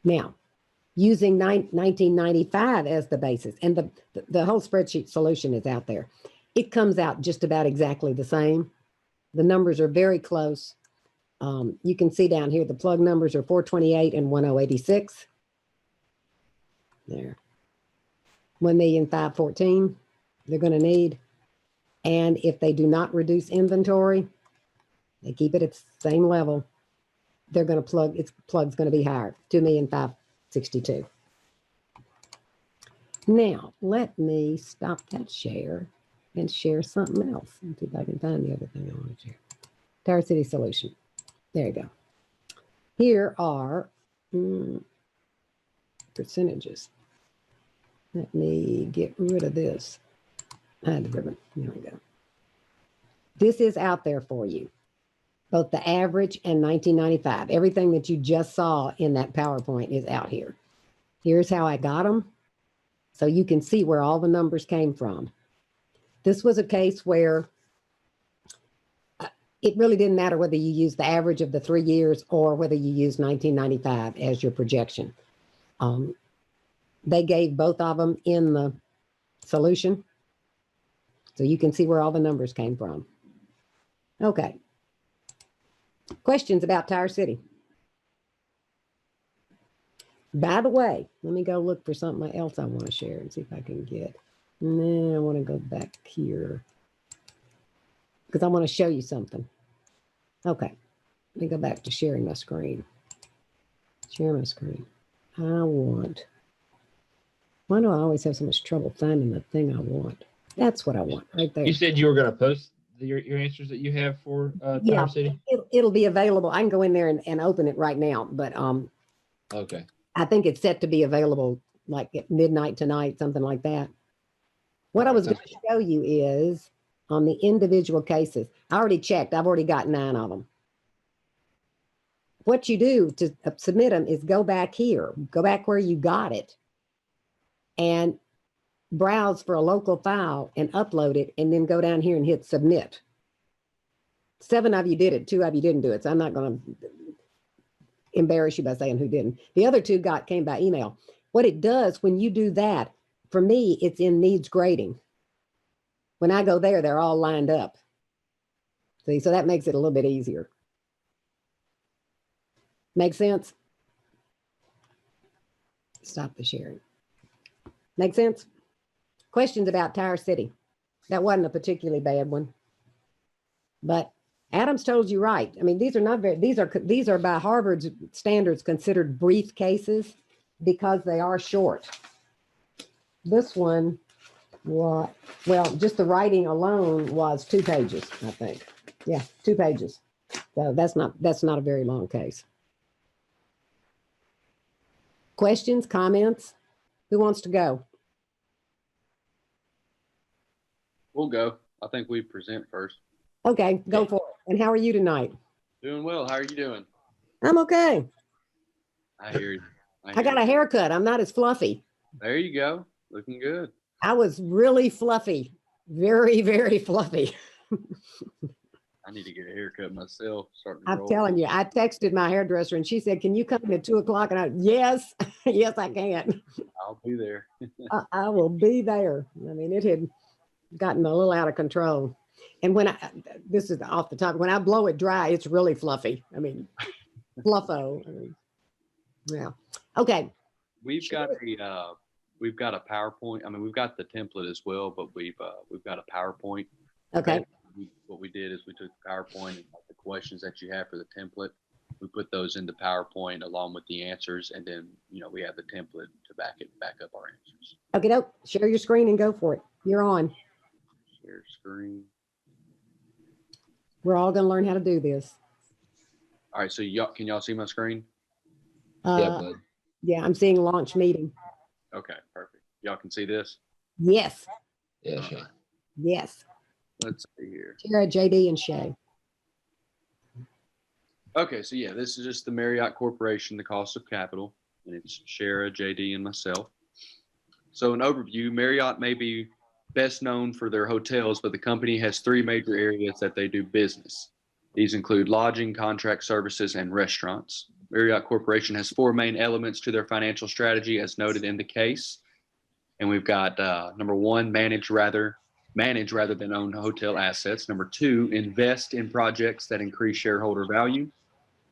Now, using 1995 as the basis, and the whole spreadsheet solution is out there. It comes out just about exactly the same. The numbers are very close. You can see down here, the plug numbers are 428 and 1086. There. 1,514,000 they're going to need. And if they do not reduce inventory, they keep it at the same level, they're going to plug, its plug's going to be higher, 2,562,000. Now, let me stop that share and share something else. Let's see if I can find the other thing I want to share. Tower City Solution. There you go. Here are percentages. Let me get rid of this. I had the ribbon. There we go. This is out there for you. Both the average and 1995. Everything that you just saw in that PowerPoint is out here. Here's how I got them. So you can see where all the numbers came from. This was a case where it really didn't matter whether you use the average of the 3 years or whether you use 1995 as your projection. They gave both of them in the solution. So you can see where all the numbers came from. Okay. Questions about Tire City? By the way, let me go look for something else I want to share and see if I can get. No, I want to go back here because I want to show you something. Okay. Let me go back to sharing my screen. Share my screen. Why do I always have so much trouble finding the thing I want? That's what I want right there. You said you were going to post your answers that you have for Yeah, Tire City? it'll be available. I can go in there and open it right now, but Okay. I think it's set to be available like at midnight tonight, something like that. What I was going to show you is on the individual cases. I already checked. I've already got 9 of them. What you do to submit them is go back here, go back where you got it, and browse for a local file and upload it, and then go down here and hit submit. 7 of you did it, 2 of you didn't do it. So I'm not going to embarrass you by saying who didn't. The other 2 came by email. What it does when you do that, for me, it's in needs grading. When I go there, they're all lined up. See, so that makes it a little bit easier. Make sense? Stop the sharing. Make sense? Questions about Tire City? That wasn't a particularly bad one. But Adam's told you right. I mean, these are not very, these are by Harvard's standards considered brief cases because they are short. This one, well, just the writing alone was 2 pages, I think. Yeah, 2 pages. So that's not a very long case. Questions, comments? Who wants to go? We'll go. I think we present first. Okay, go for it. And how are you tonight? Doing well. How are you doing? I'm okay. I hear you. I got a haircut. I'm not as fluffy. There you go. Looking good. I was really fluffy. Very, very fluffy. I need to get a haircut myself. Starting to I'm roll. telling you, I texted my hairdresser and she said, can you come in at 2 o'clock? And I, yes, yes, I can. I'll be there. I will be there. I mean, it had gotten a little out of control. And when this is off the top, when I blow it dry, it's really fluffy. I mean, fluffo. I mean, yeah. Okay. We've got a PowerPoint. I mean, we've got the template as well, but we've got a PowerPoint. Okay. What we did is we took PowerPoint and the questions that you have for the template, we put those into PowerPoint along with the answers, and then we have the template to back up our answers. Okay, doke. Share your screen and go for it. You're on. Share screen. We're all going to learn how to do this. All right, so can y'all see my screen? Yeah, bud. Yeah, I'm seeing launch meeting. Okay, perfect. Y'all can see this? Yes. Yeah, sure. Yes. Let's see here. Tara, JD, and Shay. Okay, so yeah, this is just the Marriott Corporation, the cost of capital, and it's Shara, JD, and myself. So an overview, Marriott may be best known for their hotels, but the company has 3 major areas that they do business. These include lodging, contract services, and restaurants. Marriott Corporation has 4 main elements to their financial strategy as noted in the case. And we've got number 1, manage rather than own hotel assets. Number 2, invest in projects that increase shareholder value.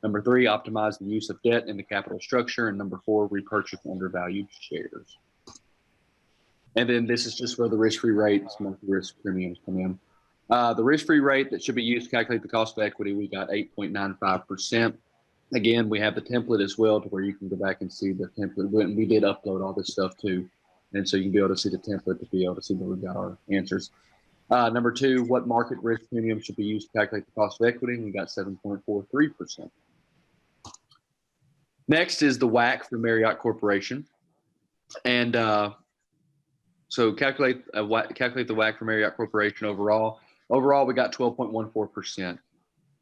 Number 3, optimize the use of debt in the capital structure. And number 4, repurchase undervalued shares. And then this is just where the risk-free rates, monthly risk premiums come in. The risk-free rate that should be used to calculate the cost of equity, we got 8.95%. Again, we have the template as well to where you can go back and see the template. We did upload all this stuff too. And so you can be able to see the template to be able to see where we've got our answers. Number 2, what market risk premium should be used to calculate the cost of equity? We got 7.43%. Next is the WACC for Marriott Corporation. And so calculate the WACC for Marriott Corporation overall. Overall, we got 12.14%.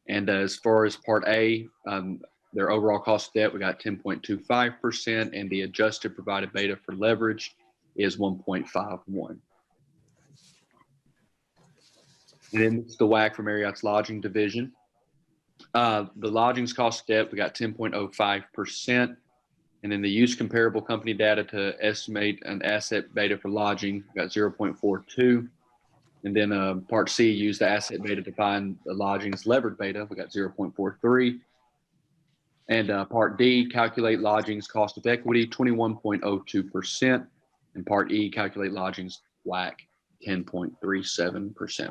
And as far as Part A, their overall cost of debt, we got 10.25%, and the adjusted provided beta for leverage is 1.51. And then it's the WACC for Marriott's lodging division. The lodgings cost of debt, we got 10.05%. And then the use comparable company data to estimate an asset beta for lodging, we got 0.42. And then part C, use the asset beta to find the lodgings levered beta, we got 0.43. And part D, calculate lodgings cost of equity, 21.02%. And part E, calculate lodgings WACC, 10.37%.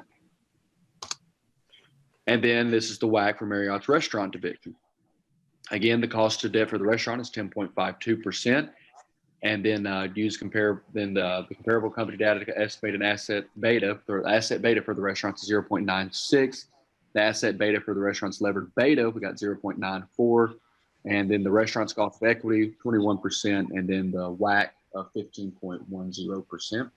And then this is the WACC for Marriott's restaurant division. Again, the cost of debt for the restaurant is 10.52%. And then the comparable company data to estimate an asset beta. The asset beta for the restaurants is 0.96. The asset beta for the restaurant's levered beta, we got 0.94. And then the restaurant's cost of equity, 21%. And then the WACC of 15.10%.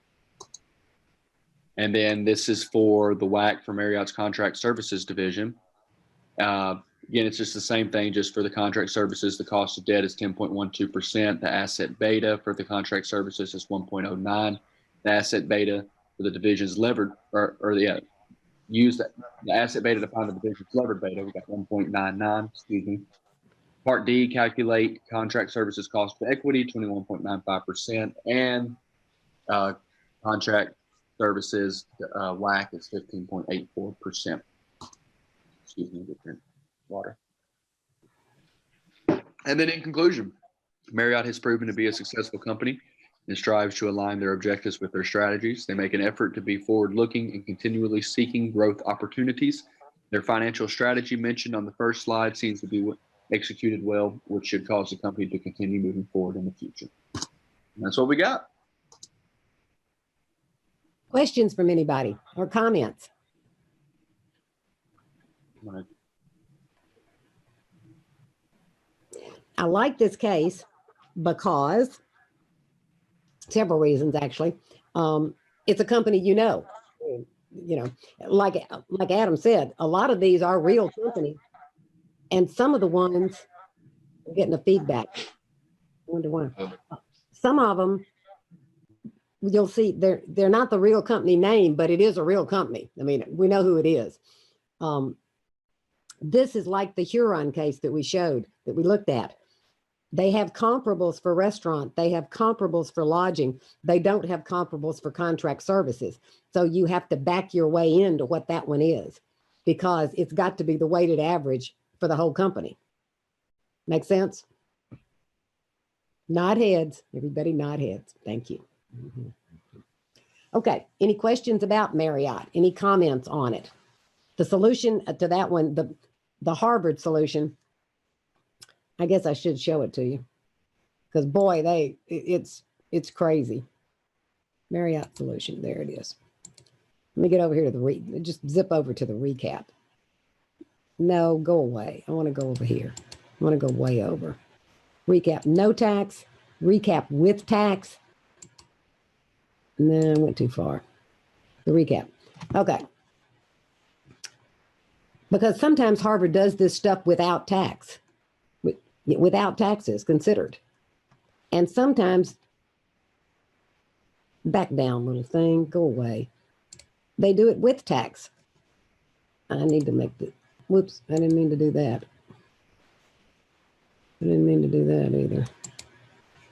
And then this is for the WACC for Marriott's contract services division. Again, it's just the same thing, just for the contract services, the cost of debt is 10.12%. The asset beta for the contract services is 1.09. The asset beta for the division's levered, use the asset beta to find the division's levered beta. We got 1.99, excuse me. Part D, calculate contract services cost of equity, 21.95%. And contract services WACC is 15.84%. Excuse me, different water. And then in conclusion, Marriott has proven to be a successful company and strives to align their objectives with their strategies. They make an effort to be forward-looking and continually seeking growth opportunities. Their financial strategy mentioned on the first slide seems to be executed well, which should cause the company to continue moving forward in the future. And that's what we got. Questions from anybody or comments? I like this case because several reasons, actually. It's a company, like Adam said, a lot of these are real companies, and some of the ones are getting the feedback. I wonder why. Some of them, you'll see they're not the real company name, but it is a real company. I mean, we know who it is. This is like the Huron case that we showed, that we looked at. They have comparables for restaurant. They have comparables for lodging. They don't have comparables for contract services. So you have to back your way into what that one is, because it's got to be the weighted average for the whole company. Make sense? Nod heads. Everybody nod heads. Thank you. Mm-hmm. Okay. Any questions about Marriott? Any comments on it? The solution to that one, the Harvard solution, I guess I should show it to you, because boy, it's crazy. Marriott solution, there it is. Let me get over here to just zip over to the recap. No, go away. I want to go over here. I want to go way over. Recap, no tax. Recap with tax. No, I went too far. The recap. Okay. Because sometimes Harvard does this stuff without tax. Without taxes considered. And sometimes, back down, little thing, go away. They do it with tax. I need to make the, whoops, I didn't mean to do that. I didn't mean to do that either.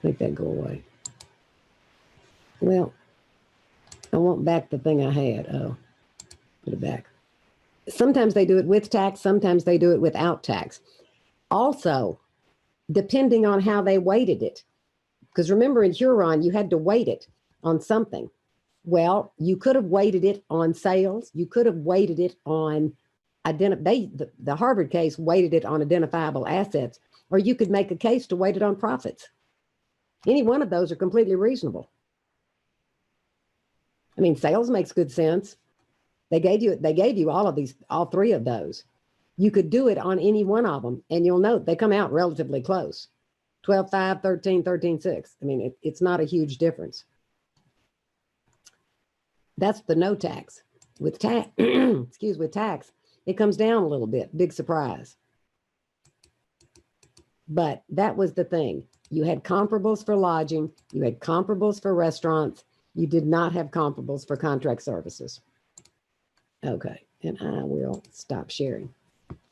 Make that go away. Well, I want back the thing I had. Oh, put it back. Sometimes they do it with tax, sometimes they do it without tax. Also, depending on how they weighted it. Because remember, in Huron, you had to weight it on something. Well, you could have weighted it on sales. You could have weighted it on, the Harvard case weighted it on identifiable assets, or you could make a case to weight it on profits. Any one of those are completely reasonable. I mean, sales makes good sense. They gave you all three of those. You could do it on any one of them, and you'll note they come out relatively close. 12.5, 13, 13.6. I mean, it's not a huge difference. That's the no tax. With tax, with tax, it comes down a little bit. Big surprise. But that was the thing. You had comparables for lodging. You had comparables for restaurants. You did not have comparables for contract services. Okay, and I will stop sharing.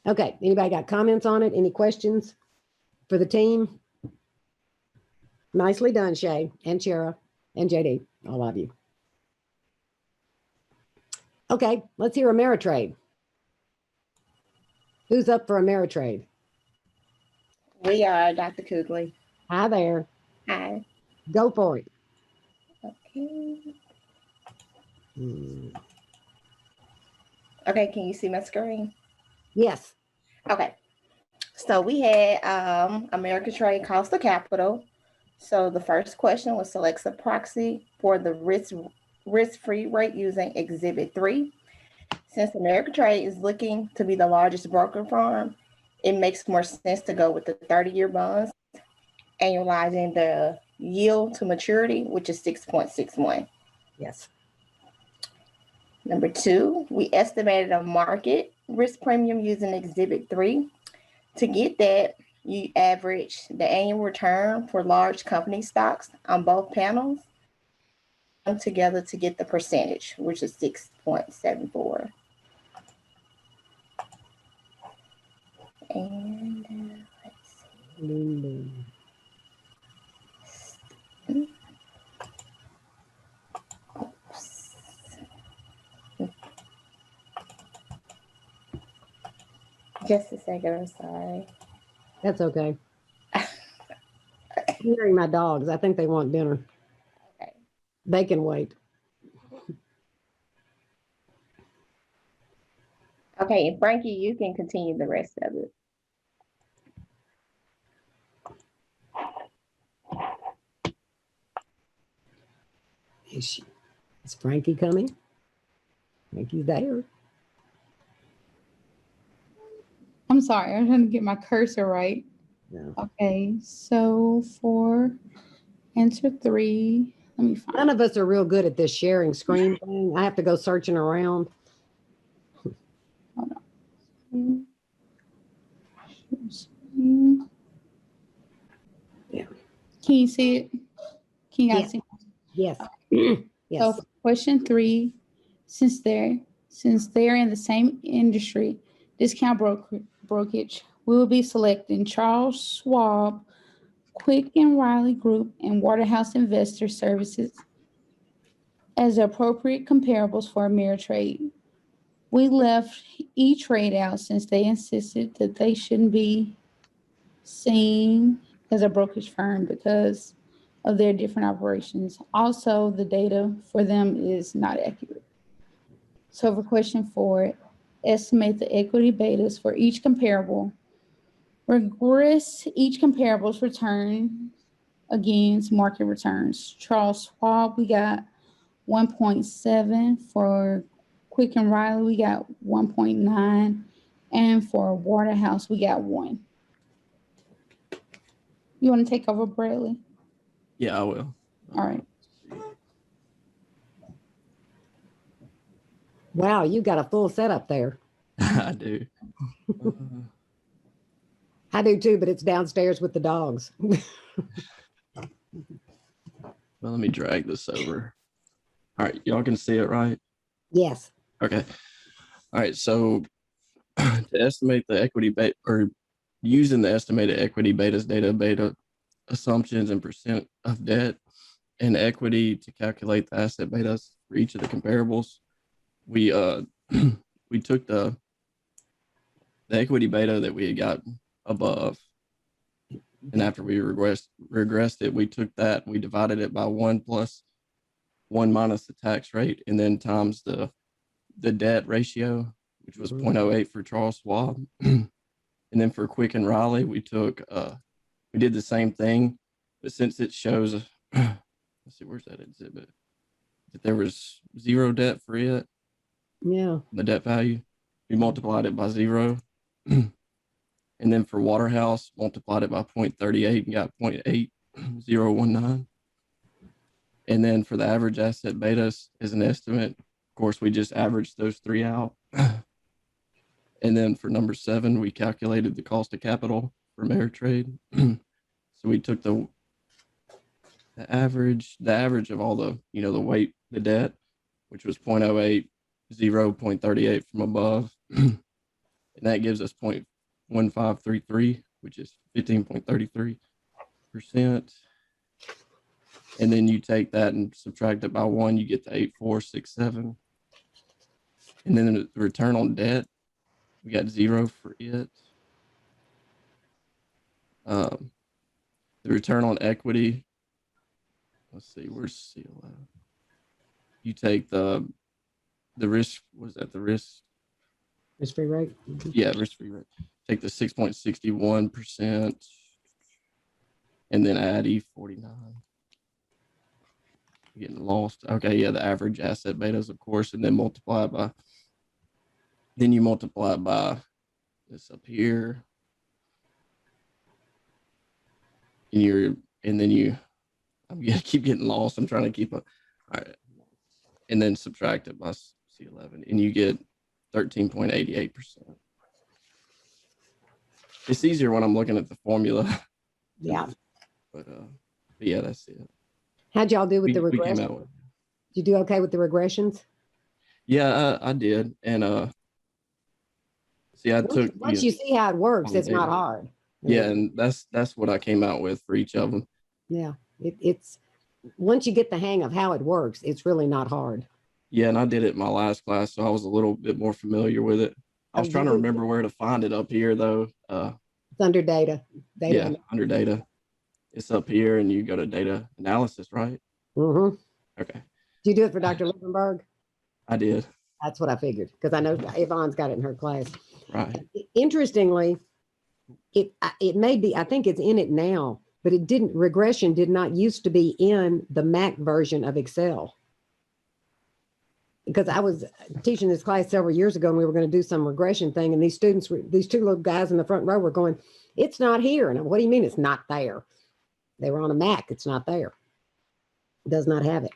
Okay, anybody got comments on it? Any questions for the team? Nicely done, Shay and Shara and JD, all of you. Okay, let's hear Ameritrade. Who's up for Ameritrade? We are Dr. Kugley. Hi there. Hi. Go for it. Okay. Hmm. Okay, can you see my screen? Yes. Okay. So we had Ameritrade cost of capital. So the first question was select a proxy for the risk-free rate using Exhibit 3. Since Ameritrade is looking to be the largest broker firm, it makes more sense to go with the 30-year bonds, annualizing the yield to maturity, which is 6.61. Yes. Number 2, we estimated a market risk premium using Exhibit 3. To get that, you average the annual return for large company stocks on both panels together to get the percentage, which is 6.74. And let's see. Just a second, I'm sorry. That's okay. I'm hearing my dogs. I think they want dinner. Okay. They can wait. Okay, and Frankie, you can continue the rest of it. Is Frankie coming? Frankie's there. I'm sorry, I'm trying to get my cursor right. No. Okay, so for answer 3, let me find. None of us are real good at this sharing screen thing. I have to go searching around. Hold on. Yeah. Can you see it? Can you guys Yeah. see? Yes. Yes. So for question 3, since they're in the same industry, discount brokerage, we will be selecting Charles Schwab, Quick and Riley Group, and Waterhouse Investor Services as the appropriate comparables for Ameritrade. We left E-Trade out since they insisted that they shouldn't be seen as a brokerage firm because of their different operations. Also, the data for them is not accurate. So for question 4, estimate the equity betas for each comparable. Regress each comparable's return against market returns. Charles Schwab, we got 1.7. For Quick and Riley, we got 1.9. And for Waterhouse, we got 1. You want to take over, Bradley? Yeah, I will. All right. Wow, you got a full setup there. I do. I do too, but it's downstairs with the dogs. Well, let me drag this over. All right, y'all can see it, right? Yes. Okay. All right, so to estimate the equity beta, or using the estimated equity betas, data beta assumptions and percent of debt and equity to calculate the asset betas for each of the comparables, we we took the equity beta that we had got above, and after we regressed it, we took that and we divided it by 1 plus 1 minus the tax rate, and then times the debt ratio, which was 0.08 for Charles Schwab. And then for Quick and Riley, we took we did the same thing, but since it shows let's see, where's that exhibit, that there was 0 debt for it, Yeah. the debt value, we multiplied it by 0. And then for Waterhouse, multiplied it by 0.38 and got 0.8019. And then for the average asset betas as an estimate, of course, we just averaged those 3 out. And then for number 7, we calculated the cost of capital for Ameritrade. So we took the average of all the, the weight, the debt, which was 0.08, 0.38 from above. and that gives us 0.1533, which is 15.33%. And then you take that and subtract it by 1, you get to 8467. And then the return on debt, we got 0 for it. The return on equity, let's see, where's CLO? You take the risk, was that the risk? Risk-free rate? Mhm. Yeah, risk-free rate. Take the 6.61% and then add E49. Getting lost. Okay, yeah, the average asset betas, of course, and then multiply it by, then you multiply it by this up here. And then you, I'm gonna keep getting lost. I'm trying to keep up. All right. And then subtract it by C11 and you get 13.88%. It's easier when I'm looking at the formula. Yeah. But yeah, that's it. How'd y'all do with the We came regression? out with, Did you do okay with the regressions? yeah, I did. And see, I took Once you see how it works, it's not data. hard. Yeah, and that's what I came out with for each of them. Yeah, it's once you get the hang of how it works, it's really not hard. Yeah, and I did it in my last class, so I was a little bit more familiar with it. I was trying to remember where to find it up here, though. It's under data. Yeah, under data. It's up here, and you go to data analysis, right? Mm-hmm. Okay. Did you do it for Dr. Liebenberg? I did. That's what I figured, because I know Yvonne's got it in her class. Right. Interestingly, it may be, I think it's in it now, but regression did not used to be in the Mac version of Excel. Because I was teaching this class several years ago and we were going to do some regression thing. And these students, these two little guys in the front row were going, it's not here. And what do you mean it's not there? They were on a Mac. It's not there. It does not have it.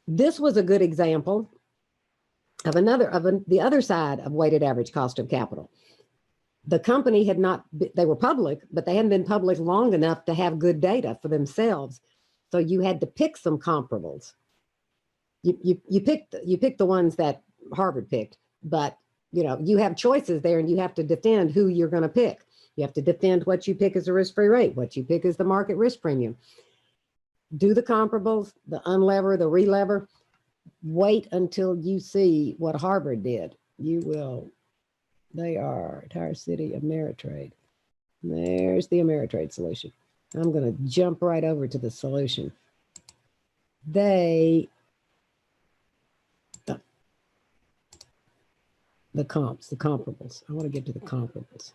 This was a good example of the other side of weighted average cost of capital. The company had not, they were public, but they hadn't been public long enough to have good data for themselves. So you had to pick some comparables. You picked the ones that Harvard picked, but you have choices there and you have to defend who you're going to pick. You have to defend what you pick as a risk-free rate, what you pick as the market risk premium. Do the comparables, the unlever, the relever. Wait until you see what Harvard did. You will. They are entire city Ameritrade. There's the Ameritrade solution. I'm going to jump right over to the solution. The comparables. I want to get to the comparables.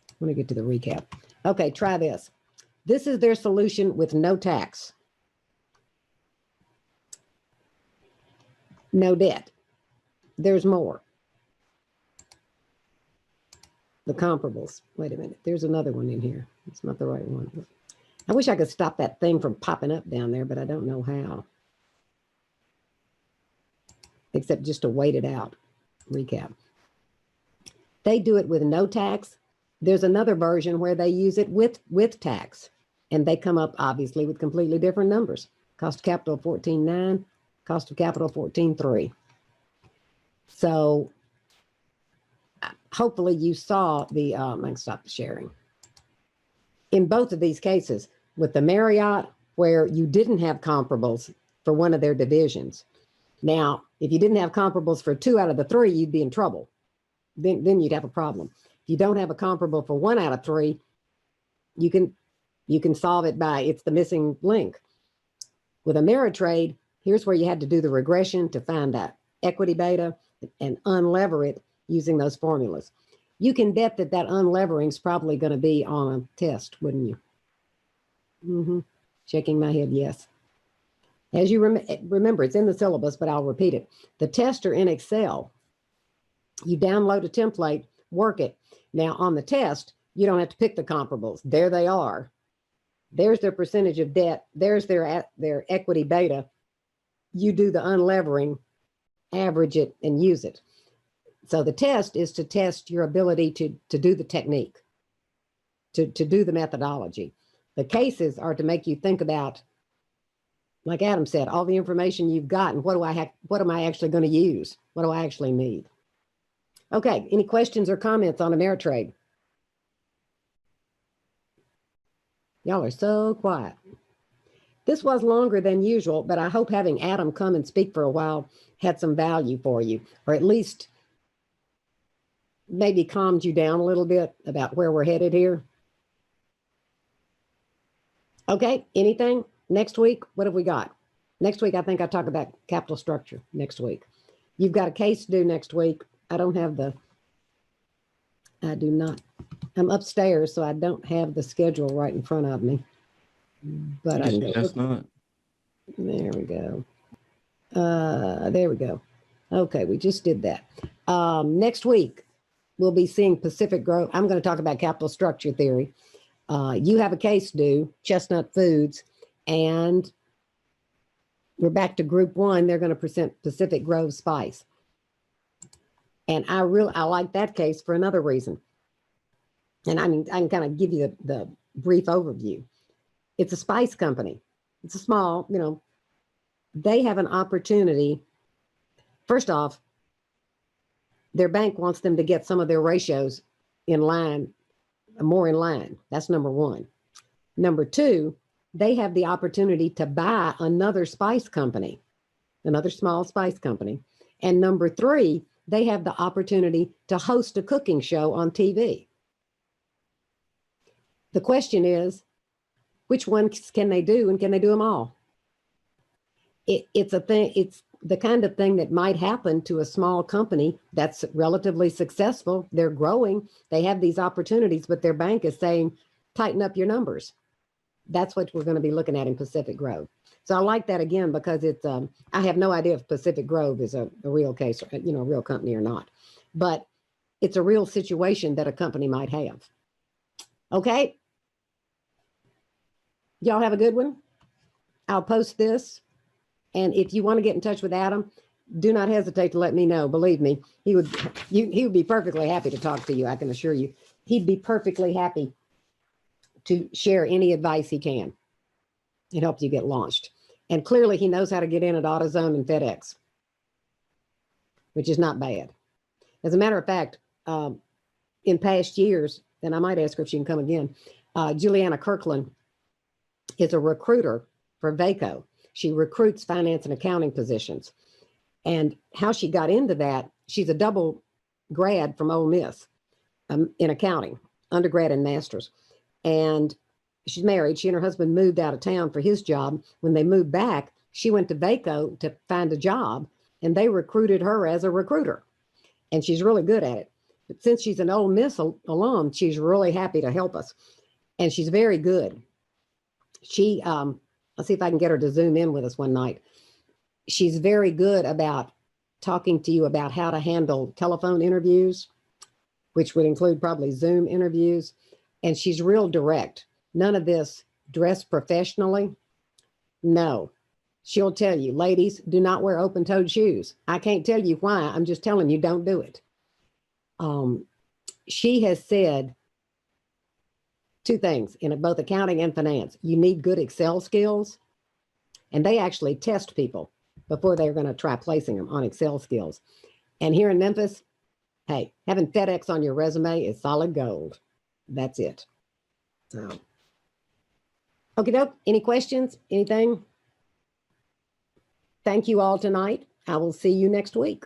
I want to get to the recap. Okay, try this. This is their solution with no tax. No debt. There's more. The comparables. Wait a minute. There's another one in here. It's not the right one. I wish I could stop that thing from popping up down there, but I don't know how. Except just to wait it out. Recap. They do it with no tax. There's another version where they use it with tax. And they come up, obviously, with completely different numbers. Cost of capital 14.9, cost of capital 14.3. So hopefully you saw the, I can stop the sharing. In both of these cases, with the Marriott, where you didn't have comparables for one of their divisions. Now, if you didn't have comparables for 2 out of the 3, you'd be in trouble. Then you'd have a problem. If you don't have a comparable for 1 out of 3, you can solve it by it's the missing link. With Ameritrade, here's where you had to do the regression to find that equity beta and unlever it using those formulas. You can bet that unlevering is probably going to be on a test, wouldn't you? Mm-hmm. Shaking my head, yes. As you remember, it's in the syllabus, but I'll repeat it. The tests are in Excel. You download a template, work it. Now on the test, you don't have to pick the comparables. There they are. There's their percentage of debt. There's their equity beta. You do the unlevering, average it, and use it. So the test is to test your ability to do the technique, to do the methodology. The cases are to make you think about, like Adam said, all the information you've got and what am I actually going to use? What do I actually need? Okay, any questions or comments on Ameritrade? Y'all are so quiet. This was longer than usual, but I hope having Adam come and speak for a while had some value for you, or at least maybe calmed you down a little bit about where we're headed here. Okay, anything? Next week, what have we got? Next week, I think I talk about capital structure next week. You've got a case due next week. I do not. I'm upstairs, so I don't have the schedule right in front of me. But I can go. That's not. There we go. There we go. Okay, we just did that. Next week, we'll be seeing Pacific Grove. I'm going to talk about capital structure theory. You have a case due, Chestnut Foods, and we're back to group one. They're going to present Pacific Grove Spice. And I like that case for another reason. And I can kind of give you the brief overview. It's a spice company. It's a small, they have an opportunity. First off, their bank wants them to get some of their ratios in line, more in line. That's number one. Number two, they have the opportunity to buy another spice company, another small spice company. And number three, they have the opportunity to host a cooking show on TV. The question is, which ones can they do, and can they do them all? It's a thing. It's the kind of thing that might happen to a small company that's relatively successful. They're growing. They have these opportunities, but their bank is saying, tighten up your numbers. That's what we're going to be looking at in Pacific Grove. So I like that again, because it's, I have no idea if Pacific Grove is a real case, or, a real company or not, but it's a real situation that a company might have. Okay. Y'all have a good one. I'll post this. And if you want to get in touch with Adam, do not hesitate to let me know. Believe me, he would be perfectly happy to talk to you. I can assure you, he'd be perfectly happy to share any advice he can. It helps you get launched. And clearly he knows how to get in at AutoZone and FedEx, which is not bad. As a matter of fact, in past years, and I might ask her if she can come again, Juliana Kirkland is a recruiter for VACO. She recruits finance and accounting positions. And how she got into that, she's a double grad from Ole Miss in accounting, undergrad and master's. And she's married. She and her husband moved out of town for his job. When they moved back, she went to VACO to find a job, and they recruited her as a recruiter. And she's really good at it. But since she's an Ole Miss alum, she's really happy to help us. And she's very good. She, I'll see if I can get her to Zoom in with us one night. She's very good about talking to you about how to handle telephone interviews, which would include probably Zoom interviews. And she's real direct. None of this dress professionally. No, she'll tell you, ladies, do not wear open-toed shoes. I can't tell you why. I'm just telling you, don't do it. She has said two things in both accounting and finance. You need good Excel skills, and they actually test people before they're going to try placing them on Excel skills. And here in Memphis, hey, having FedEx on your resume is solid gold. That's it. So, okay, doke. Any questions? Anything? Thank you all tonight. I will see you next week.